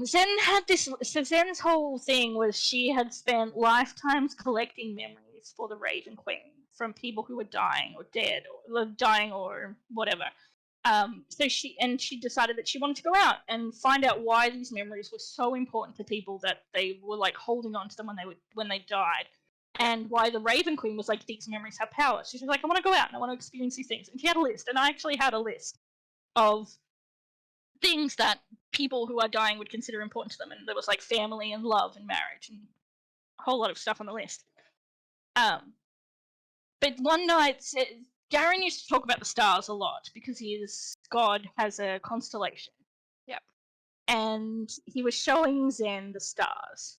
Zen had this. So Zen's whole thing was she had spent lifetimes collecting memories for the Raven Queen from people who were dying or dead or dying or whatever. So she decided that she wanted to go out and find out why these memories were so important to people that they were like holding on to them when they died, and why the Raven Queen was like, these memories have power. So she was like, I want to go out and I want to experience these things. And she had a list, and I actually had a list of things that people who are dying would consider important to them, and there was like family and love and marriage and a whole lot of stuff on the list. But one night, Garen used to talk about the stars a lot because his god has a constellation. Yep. And he was showing Zen the stars.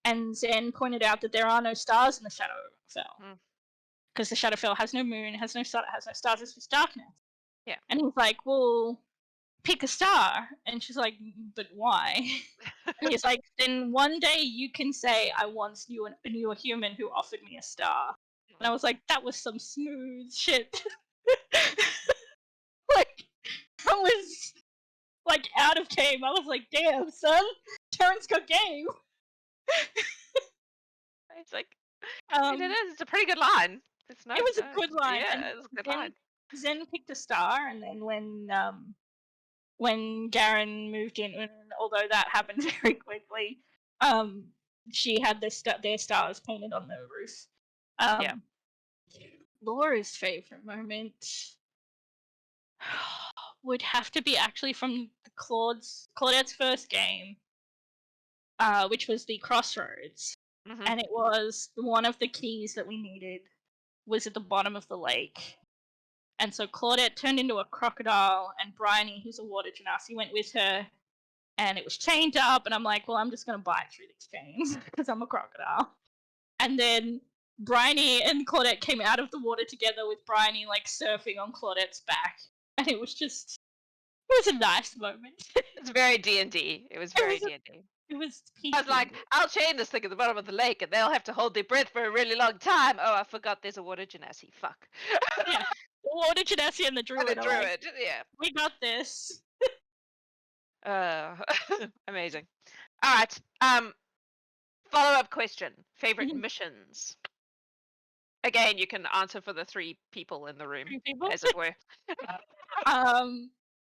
And Zen pointed out that there are no stars in the Shadowfell. Because the Shadowfell has no moon, has no sun, it has no stars, it's just darkness. Yeah. And he's like, well, pick a star. And she's like, but why? And he's like, then one day you can say, I once knew a human who offered me a star. And I was like, that was some smooth shit. Like, I was like out of game. I was like, damn, son, Terrence got game. It's like, it's a pretty good line. It was a good line. Yeah, it was a good line. Zen picked a star, and then when Garen moved in, and although that happened very quickly, she had their stars painted on the roof. Laura's favorite moment would have to be actually from Claudette's first game, which was the Crossroads. And it was one of the keys that we needed was at the bottom of the lake. And so Claudette turned into a crocodile, and Bryony, who's a water genasi, went with her, and it was chained up, and I'm like, well, I'm just going to bite through these chains because I'm a crocodile. And then Bryony and Claudette came out of the water together with Bryony like surfing on Claudette's back, and it was a nice moment. It's very D&D. It was very D&D. It was peaceful. I was like, I'll chain this thing at the bottom of the lake and they'll have to hold their breath for a really long time. Oh, I forgot there's a water genasi. Fuck. Yeah. The water genasi and the druid. And the druid, like, yeah. We got this. Amazing. All right. Follow-up question. Favorite missions? Again, you can answer for the 3 people in the room, as it were.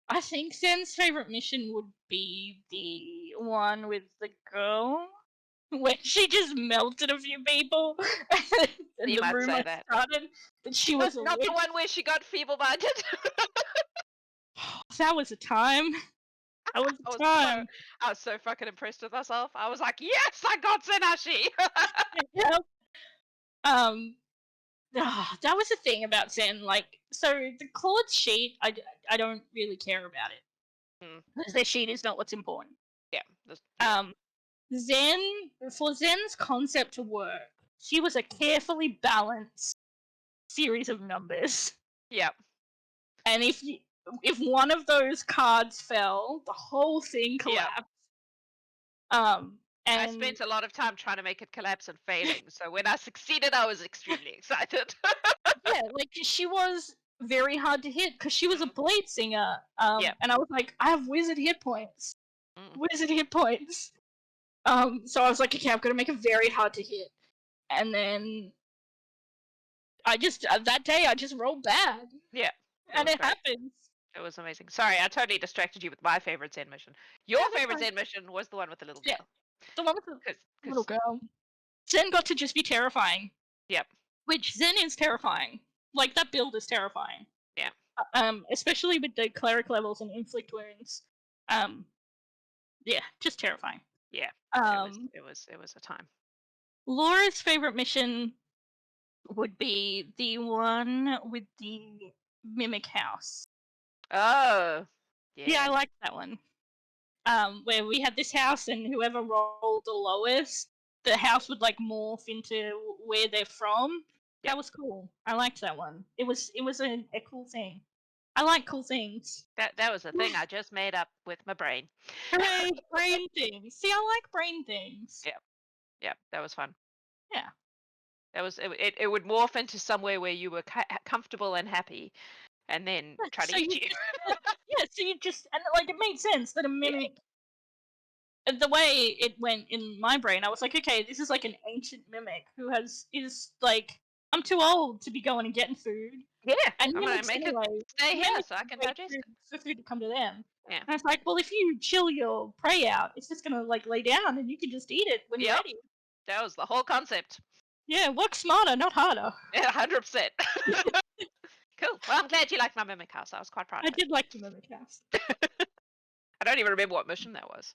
I think Zen's favorite mission would be the one with the girl, when she just melted a few people, and you the might rumor say that. started that she was not the one where she got feeble-minded. That was a time. I was so fucking impressed with myself. I was like, yes, I got Zenashi. Yep. That was the thing about Zen. Like, so the Claude sheet, I don't really care about it. Because their sheet is not what's important. Yeah. For Zen's concept to work, she was a carefully balanced series of numbers. Yep. And if one of those cards fell, the whole thing Yep. collapsed. I And spent a lot of time trying to make it collapse and failing. So when I succeeded, I was extremely excited. yeah, like she was very hard to hit because she was a blade singer. Yep. And I was like, I have wizard hit points. Mm. Wizard hit points. So I was like, okay, I've got to make it very hard to hit. And then I just that day I just rolled bad. Yeah. And was it great. happens. It was amazing. Sorry, I totally distracted you with my favorite Zen mission. Your Yeah, that's favorite fine. Zen mission was the one with the little Yeah. girl. The one with the 'Cause- little girl. Zen got to just be terrifying. Yep. Which Zen is terrifying. Like that build is terrifying. Yeah. Especially with the cleric levels and inflict wounds. Yeah, just terrifying. Yeah. It was a time. Laura's favorite mission would be the one with the mimic house. Oh. Yeah, I liked that one. Where we had this house and whoever rolled the lowest, the house would like morph into where they're from. That was cool. I liked that one. It was a cool thing. I like cool things. That was a thing I just made up with my brain. Hooray, brain things. See, I like brain things. Yeah, that was fun. Yeah. That was it would morph into somewhere where you were comfortable and happy, and then try to eat you. Yeah, so you just and like it made sense that a mimic. The way it went in my brain, I was like, okay, this is like an ancient mimic who is like, I'm too old to be going and getting food. Yeah, and I'm gonna make it stay here so I can digest it. For food to come to them. Yeah. And it's like, well, if you chill your prey out, it's just gonna like lay down and you can just eat it when you're ready. That was the whole concept. Yeah, work smarter, not harder. Yeah, 100%. Cool. Well, I'm glad you liked my mimic house. I was quite proud of it. I did like the mimic house. I don't even remember what mission that was.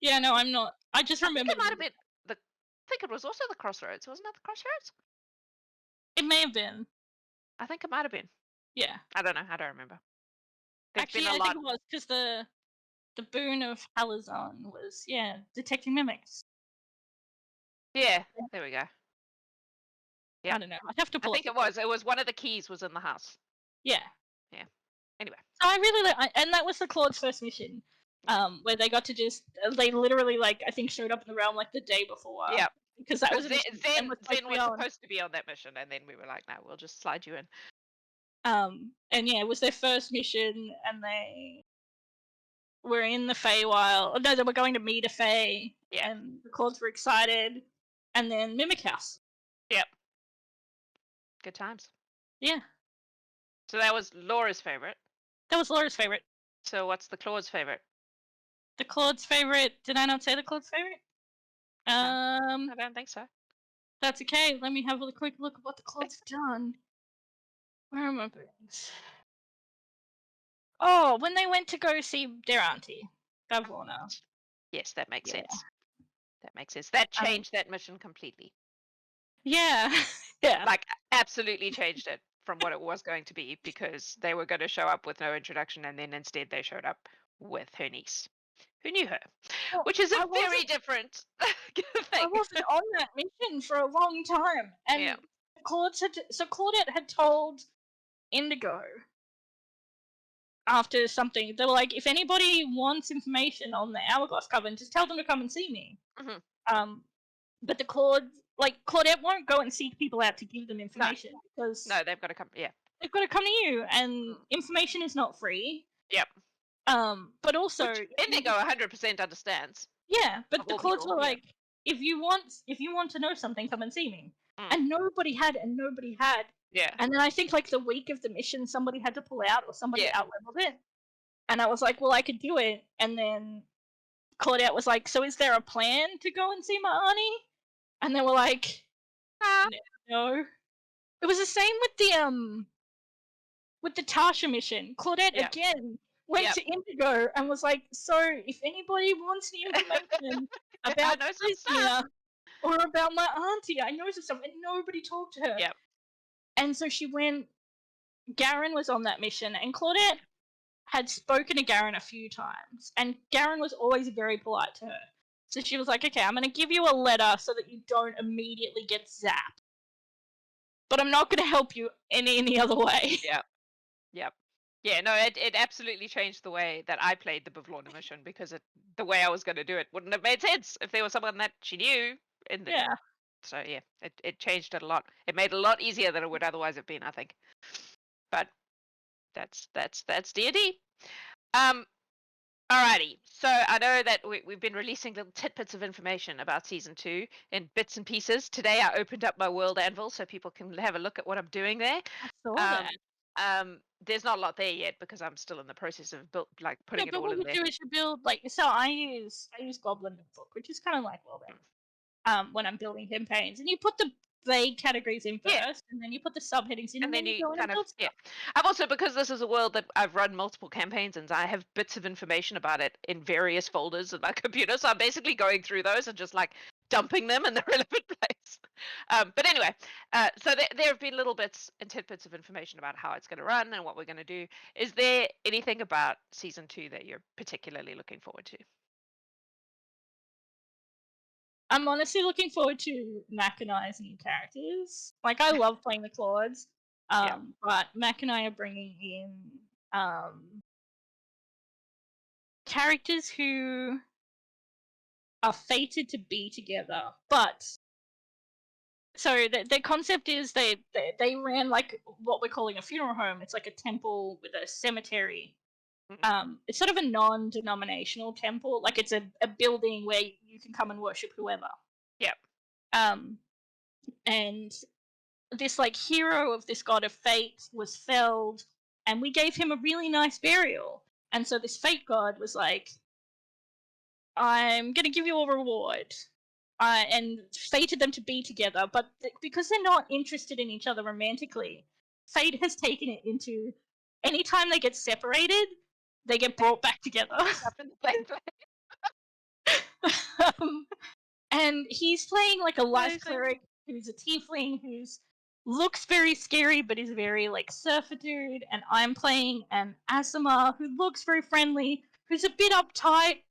Yeah, no, I'm not. I just remember. It might have been I think it was also the Crossroads. Wasn't that the Crossroads? It may have been. I think it might have been. Yeah. I don't know. I don't remember. Actually, I think it was because the boon of Halazon was detecting mimics. Yeah. There we go. Yeah. I don't know. I'd have to pull. I think it was. It was one of the keys was in the house. Yeah. Yeah. Anyway. So I really and that was the Claude's first mission. Where they got to just they literally like I think showed up in the realm like the day before. Yeah. Because that was Zen was supposed to be on that mission, and then we were like, no, we'll just slide you in. And yeah, it was their first mission, and they were in the Feywild. No, they were going to meet a Fey, and the Claudes were excited, and then Mimic House. Yep. Good times. Yeah. So that was Laura's favorite. That was Laura's favorite. So what's the Claude's favorite? The Claude's favorite. Did I not say the Claude's favorite? I don't think so. That's okay. Let me have a quick look at what the Claude's have done. Where are my books? Oh, when they went to go see their auntie, Gavlorna. Yes, that makes sense. That makes sense. That changed that mission completely. Yeah. Yeah. Like, absolutely changed it from what it was going to be, because they were going to show up with no introduction, and then instead they showed up with her niece, who knew her, which is a very different thing. I wasn't on that mission for a long time, and Claudette had told Indigo after something, they were like, if anybody wants information on the Hourglass Coven, just tell them to come and see me. Mm-hmm. But the Claudette won't go and seek people out to give them information because they've got to come. Yeah, they've got to come to you, and information is not free. Yep. But also Indigo 100% understands. Yeah, but the Claudes were like, if you want to know something, come and see me. And nobody had. Yeah. And then I think like the week of the mission, somebody had to pull out or somebody out-leveled it. And I was like, well, I could do it. And then Claudette was like, so is there a plan to go and see my auntie? And they were like, no. It was the same with the Tasha mission. Claudette again went to Indigo and was like, so if anybody wants any information about Cynthia or about my auntie, I know some stuff, and nobody talked to her. Yep. And so she went. Garen was on that mission, and Claudette had spoken to Garen a few times, and Garen was always very polite to her. So she was like, okay, I'm going to give you a letter so that you don't immediately get zapped. But I'm not going to help you in any other way. Yep. Yep. Yeah, no, it absolutely changed the way that I played the Bavlorna mission, because the way I was going to do it wouldn't have made sense if there was someone that she knew in the. Yeah. So yeah, it changed it a lot. It made it a lot easier than it would otherwise have been, I think. But that's D&D. Alrighty. So I know that we've been releasing little tidbits of information about season 2 in bits and pieces. Today I opened up my world anvil so people can have a look at what I'm doing there. I saw that. There's not a lot there yet because I'm still in the process of putting Yeah, it but all what in you there. do is you build so I use Goblin Book, which is kind of like when I'm building campaigns, and you put the vague categories in first, Yeah. and then you put the subheadings in, And then you you go in and kind of, build yeah. stuff. I've also, because this is a world that I've run multiple campaigns in, I have bits of information about it in various folders in my computer. So I'm basically going through those and just like dumping them in the relevant place. But anyway, so there have been little bits and tidbits of information about how it's going to run and what we're going to do. Is there anything about season 2 that you're particularly looking forward to? I'm honestly looking forward to Mac and I's new characters. Like, I love playing the Claudes, but Mac and I are bringing in characters who are fated to be together. But so the concept is they ran like what we're calling a funeral home. It's like a temple with a cemetery. It's sort of a non-denominational temple. Like, it's a building where you can come and worship whoever. Yep. And this like hero of this god of fate was felled, and we gave him a really nice burial. And so this fate god was like, I'm gonna give you a reward, and fated them to be together. But because they're not interested in each other romantically, fate has taken it into anytime they get separated, they get brought back together. Up in the same place. And he's playing like a life Amazing. cleric who's a tiefling who's looks very scary but is very like surfer dude, and I'm playing an Asima who looks very friendly, who's a bit uptight.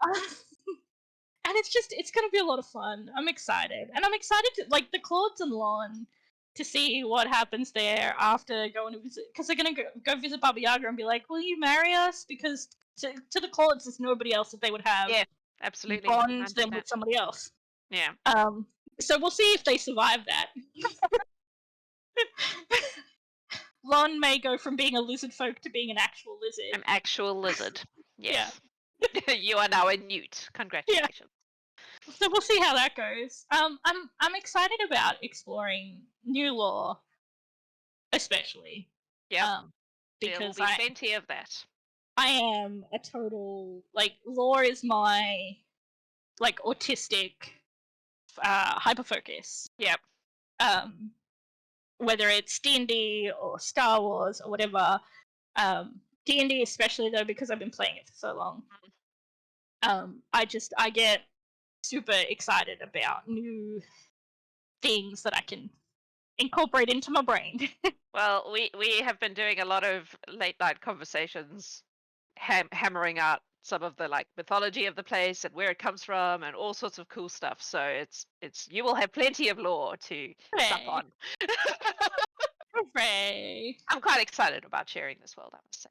And it's gonna be a lot of fun. I'm excited. And I'm excited to like the Claudes and Lon to see what happens there after going to visit, because they're gonna go visit Baba Yaga and be like, will you marry us? Because to the Claudes there's nobody else that they would have Absolutely bond them with somebody else. Yeah. So we'll see if they survive that. Lon may go from being a lizard folk to being an actual lizard. An actual lizard. Yes. Yeah. You are now a newt. Congratulations. Yeah. So we'll see how that goes. I'm excited about exploring new lore, especially. Yeah. Because there will be plenty of that. I am a total lore is my autistic hyper focus. Yep. Whether it's D&D or Star Wars or whatever. D&D especially though, because I've been playing it for so long. I get super excited about new things that I can incorporate into my brain. Well, we have been doing a lot of late night conversations, hammering out some of the mythology of the place and where it comes from and all sorts of cool stuff. So it's you will have plenty of lore to sup on. Hooray! I'm quite excited about sharing this world, I must say.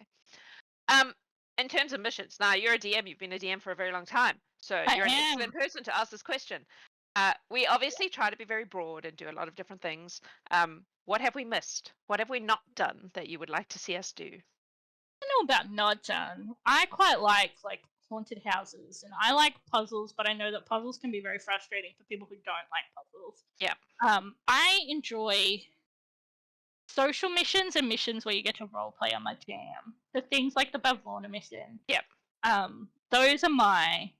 In terms of missions, now you're a DM. You've been a DM for a very long time, so you're an excellent person to ask this question. We obviously try to be very broad and do a lot of different things. What have we missed? What have we not done that you would like to see us do? I don't know about not done. I quite like haunted houses, and I like puzzles, but I know that puzzles can be very frustrating for people who don't like puzzles. Yeah. I enjoy social missions and missions where you get to roleplay on my jam. The things like the Bavlorna mission. Yep. Those are my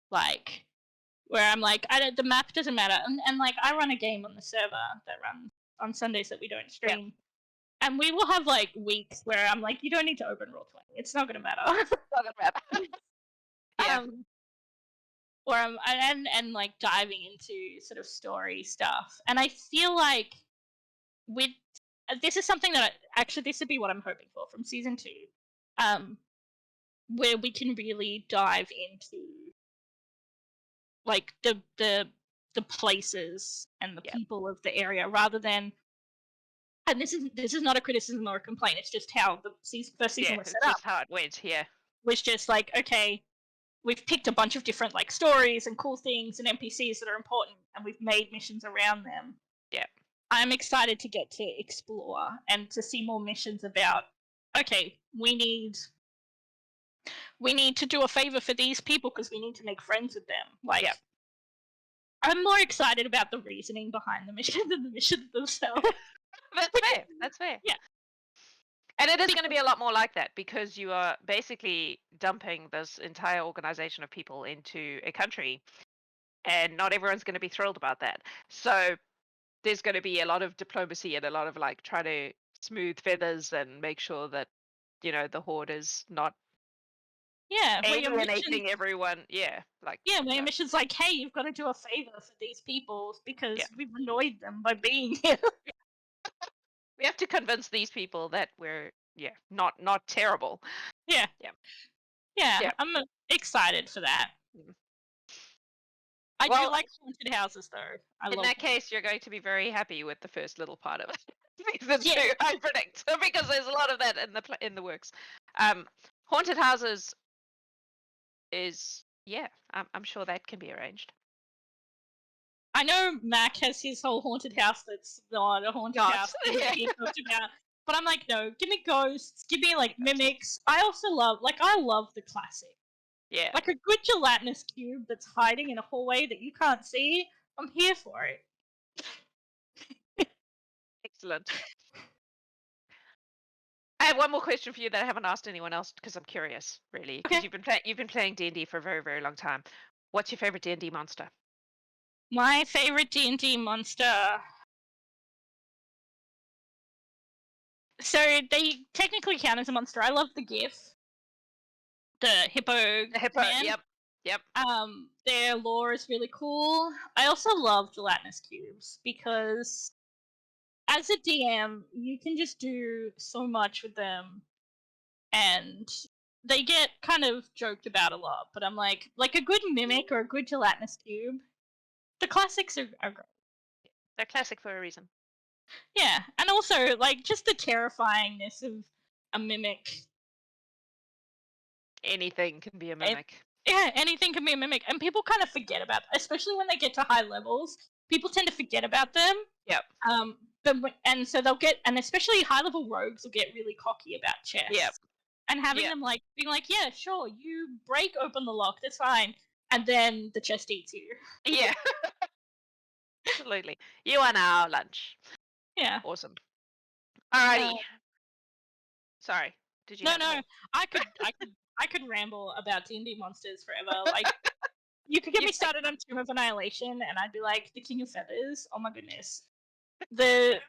where I'm the map doesn't matter, and I run a game on the server that runs on Sundays that we don't stream. Yep. And we will have weeks where I'm you don't need to open Roll20. It's not gonna matter. It's not gonna matter. Yeah. Or I'm and diving into sort of story stuff. And I feel with this is something that this would be what I'm hoping for from season 2. Where we can really dive into like the places and the Yeah. people of the area, rather than. And this is not a criticism or a complaint. It's just how the first season Yeah, was it's set up. just how it went. Yeah. Was just like, okay, we've picked a bunch of different like stories and cool things and NPCs that are important, and we've made missions around them. Yeah. I'm excited to get to explore and to see more missions about. Okay, we need to do a favor for these people because we need to make friends with them. Like, Yeah. I'm more excited about the reasoning behind the mission than the missions themselves. That's fair. That's fair. Yeah. And it is going to be a lot more like that because you are basically dumping this entire organization of people into a country, and not everyone's going to be thrilled about that. So there's going to be a lot of diplomacy and a lot of like trying to smooth feathers and make sure that the Horde is not Where your alienating everyone. Yeah, like where your mission's like, hey, you've got to do a favor for these people because Yeah. we've annoyed them by being here. we have to convince these people that we're not terrible. Yeah. Yeah. I'm excited for that. Mm. I Well, do like haunted houses, though. In that case, you're going to be very happy with the first little part of it. Season Yeah. 2, I predict, because there's a lot of that in the works. Haunted houses is I'm sure that can be arranged. I know Mac has his whole haunted house that's not a haunted house that he talked about, but I'm like, no, give me ghosts, give me like mimics. I also love the classic. Yeah. Like a good gelatinous cube that's hiding in a hallway that you can't see. I'm here for it. Excellent. I have one more question for you that I haven't asked anyone else because I'm curious, really. Because you've been playing D&D for a very, very long time. What's your favorite D&D monster? My favorite D&D monster. So they technically count as a monster. I love the GIF. The hippo. The hippo. Man. Yep. Their lore is really cool. I also love gelatinous cubes because as a DM, you can just do so much with them, and they get kind of joked about a lot. But I'm like a good mimic or a good gelatinous cube. The classics are great. They're classic for a reason. Yeah, and also like just the terrifyingness of a mimic. Anything can be a mimic. Anything can be a mimic, and people kind of forget about, especially when they get to high levels. People tend to forget about them. Yep. And so they'll get, and especially high level rogues will get really cocky about chests. Yep. And having them like being like, yeah, sure, you break open the lock, that's fine, and then the chest eats you. Yeah. Absolutely. You are now lunch. Yeah. Awesome. Alrighty. Sorry. Did you? No. I could ramble about D&D monsters forever. Like, you could get me started on Tomb of Annihilation, and I'd be like, the King of Feathers. Oh my goodness. The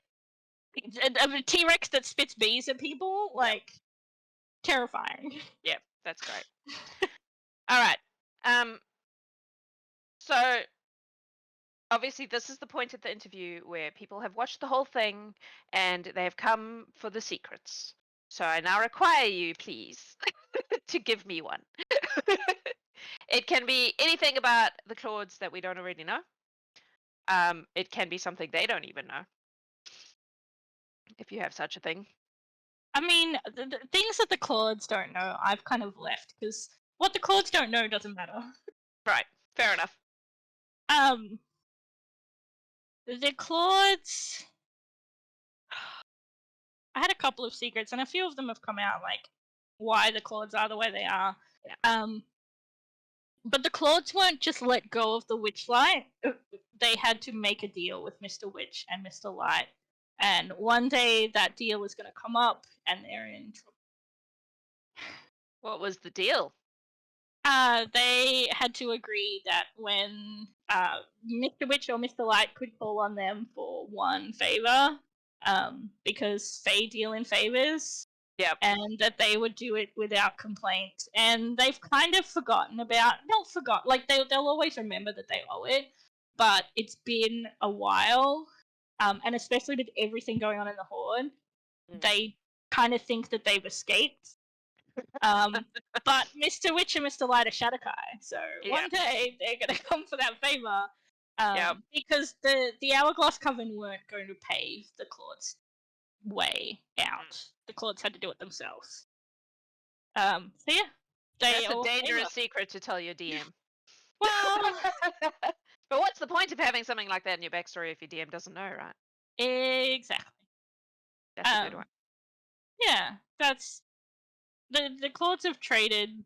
T-Rex that spits bees at people, like, terrifying. Yeah, that's great. All right. So obviously this is the point of the interview where people have watched the whole thing and they have come for the secrets. So I now require you, please, to give me one. It can be anything about the Claudes that we don't already know. It can be something they don't even know, if you have such a thing. I mean, the things that the Claudes don't know, I've kind of left, because what the Claudes don't know doesn't matter. Right, fair enough. The Claudes... I had a couple of secrets, and a few of them have come out, like, why the Claudes are the way they are. Yeah. But the Claudes weren't just let go of the Witchlight. They had to make a deal with Mr. Witch and Mr. Light. And one day that deal was going to come up, and they're in trouble. What was the deal? They had to agree that when Mr. Witch or Mr. Light could call on them for one favor, because they deal in favors. Yep. And that they would do it without complaint. And they've kind of forgotten about, like they'll always remember that they owe it, but it's been a while. And especially with everything going on in the Horde, they kind of think that they've escaped. But Mr. Witch and Mr. Light are Shadowkai, so one day they're going to come for that favor. Because the Hourglass Coven weren't going to pave the Claude's way out. The Claudes had to do it themselves. So yeah, that's a dangerous secret to tell your DM. Well, but what's the point of having something like that in your backstory if your DM doesn't know, right? Exactly. That's a good one. Yeah, that's the Claudes have traded.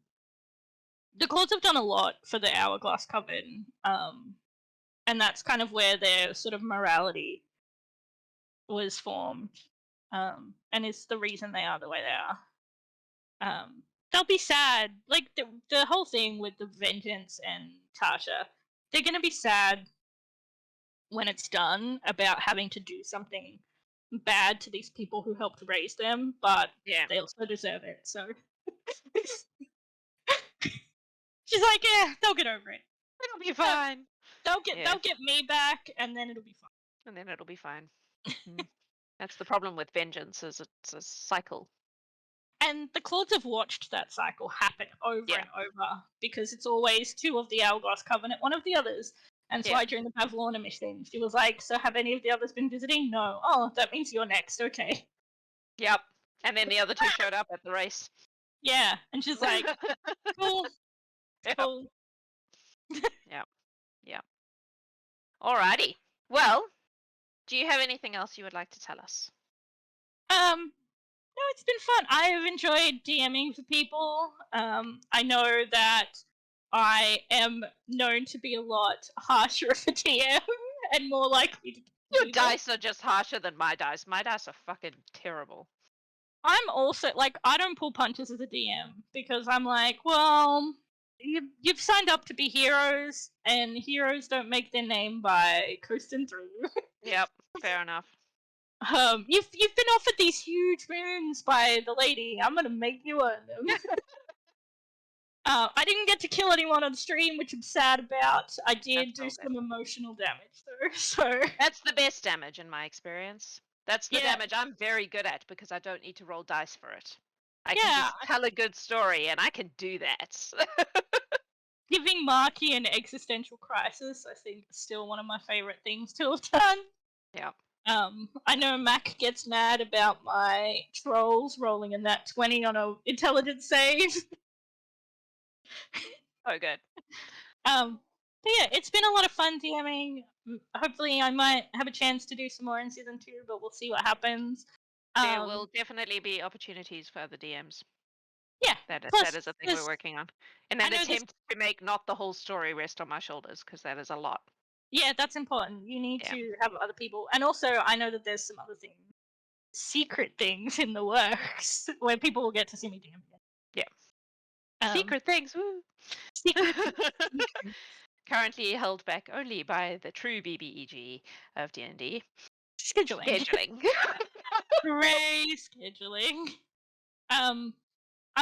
The Claudes have done a lot for the Hourglass Coven, and that's kind of where their sort of morality was formed, and is the reason they are the way they are. They'll be sad, like the whole thing with the Vengeance and Tasha. They're gonna be sad when it's done about having to do something bad to these people who helped raise them, but they also deserve it. So she's like, yeah, they'll get over it. It'll be fine. They'll get me back, and then it'll be fine. And then it'll be fine. That's the problem with vengeance, is it's a cycle. And the Claudes have watched that cycle happen over and over, because it's always two of the Hourglass Covenant, one of the others. And so during the Pavlorna mission, she was like, so have any of the others been visiting? No. Oh, that means you're next. Okay. Yep. And then the other two showed up at the race. Yeah. And she's like, cool. Cool. Yeah. Alrighty. Well, do you have anything else you would like to tell us? No, it's been fun. I have enjoyed DMing for people. I know that I am known to be a lot harsher of a DM and more likely to. Your dice are just harsher than my dice. My dice are fucking terrible. I'm also like, I don't pull punches as a DM because I'm like, well, you've signed up to be heroes, and heroes don't make their name by coasting through. Yep, fair enough. You've been offered these huge moons by the lady. I'm gonna make you earn them. I didn't get to kill anyone on stream, which I'm sad about. I did do some emotional damage though, so that's the best damage in my experience. That's the damage I'm very good at because I don't need to roll dice for it. I can just tell a good story, and I can do that. Giving Marky an existential crisis, I think, is still one of my favorite things to have done. Yeah. I know Mac gets mad about my trolls rolling in that 20 on a intelligence save. Oh, good. But yeah, it's been a lot of fun DMing. Hopefully I might have a chance to do some more in Season 2, but we'll see what happens. There will definitely be opportunities for other DMs. Yeah. That is a thing we're working on. In an attempt to make not the whole story rest on my shoulders, because that is a lot. Yeah, that's important. You need to have other people. And also, I know that there's some other things, secret things in the works, where people will get to see me DM again. Yeah. Secret things, woo! Secret Currently held back only by the true BBEG of D&D. Scheduling. Hooray, scheduling. I'm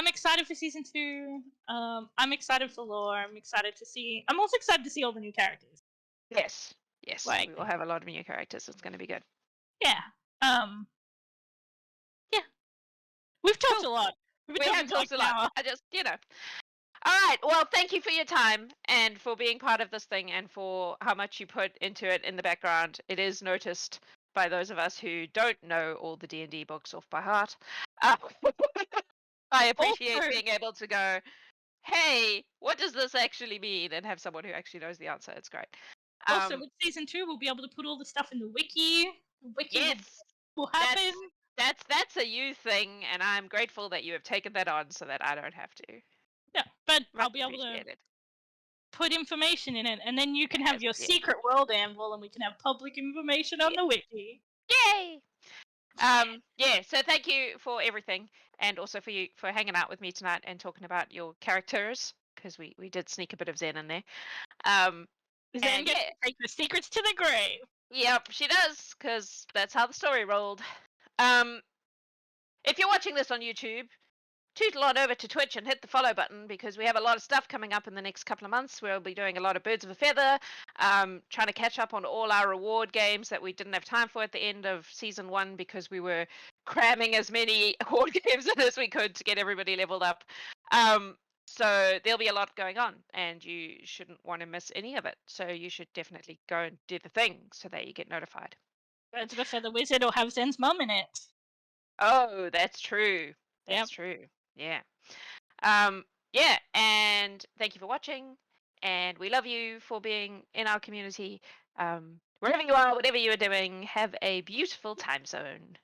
excited for Season 2. I'm excited for lore. I'm also excited to see all the new characters. Yes. We will have a lot of new characters. It's going to be good. Yeah. Yeah. We've talked a lot. We have talked a lot. I just, All right. Well, thank you for your time and for being part of this thing and for how much you put into it in the background. It is noticed by those of us who don't know all the D&D books off by heart. I appreciate being able to go, hey, what does this actually mean? And have someone who actually knows the answer. It's great. Also, with Season 2, we'll be able to put all the stuff in the wiki. The wiki will happen. That's a you thing, and I'm grateful that you have taken that on so that I don't have to. Yeah, but I'll be able to put information in it, and then you can have your secret world anvil, and we can have public information on the wiki. Yay! So thank you for everything, and also for hanging out with me tonight and talking about your characters, because we did sneak a bit of Zen in there. Zen gets to take the secrets to the grave. Yep, she does, because that's how the story rolled. If you're watching this on YouTube, tootle on over to Twitch and hit the follow button, because we have a lot of stuff coming up in the next couple of months. We'll be doing a lot of Birds of a Feather, trying to catch up on all our reward games that we didn't have time for at the end of season 1, because we were cramming as many Horde games in as we could to get everybody leveled up. So there'll be a lot going on, and you shouldn't want to miss any of it. So you should definitely go and do the thing so that you get notified. Birds of a Feather Wizard will have Zen's mum in it. Oh, that's true. That's Yep. true. Yeah. Yeah, and thank you for watching, and we love you for being in our community. Wherever you are, whatever you are doing, have a beautiful time zone.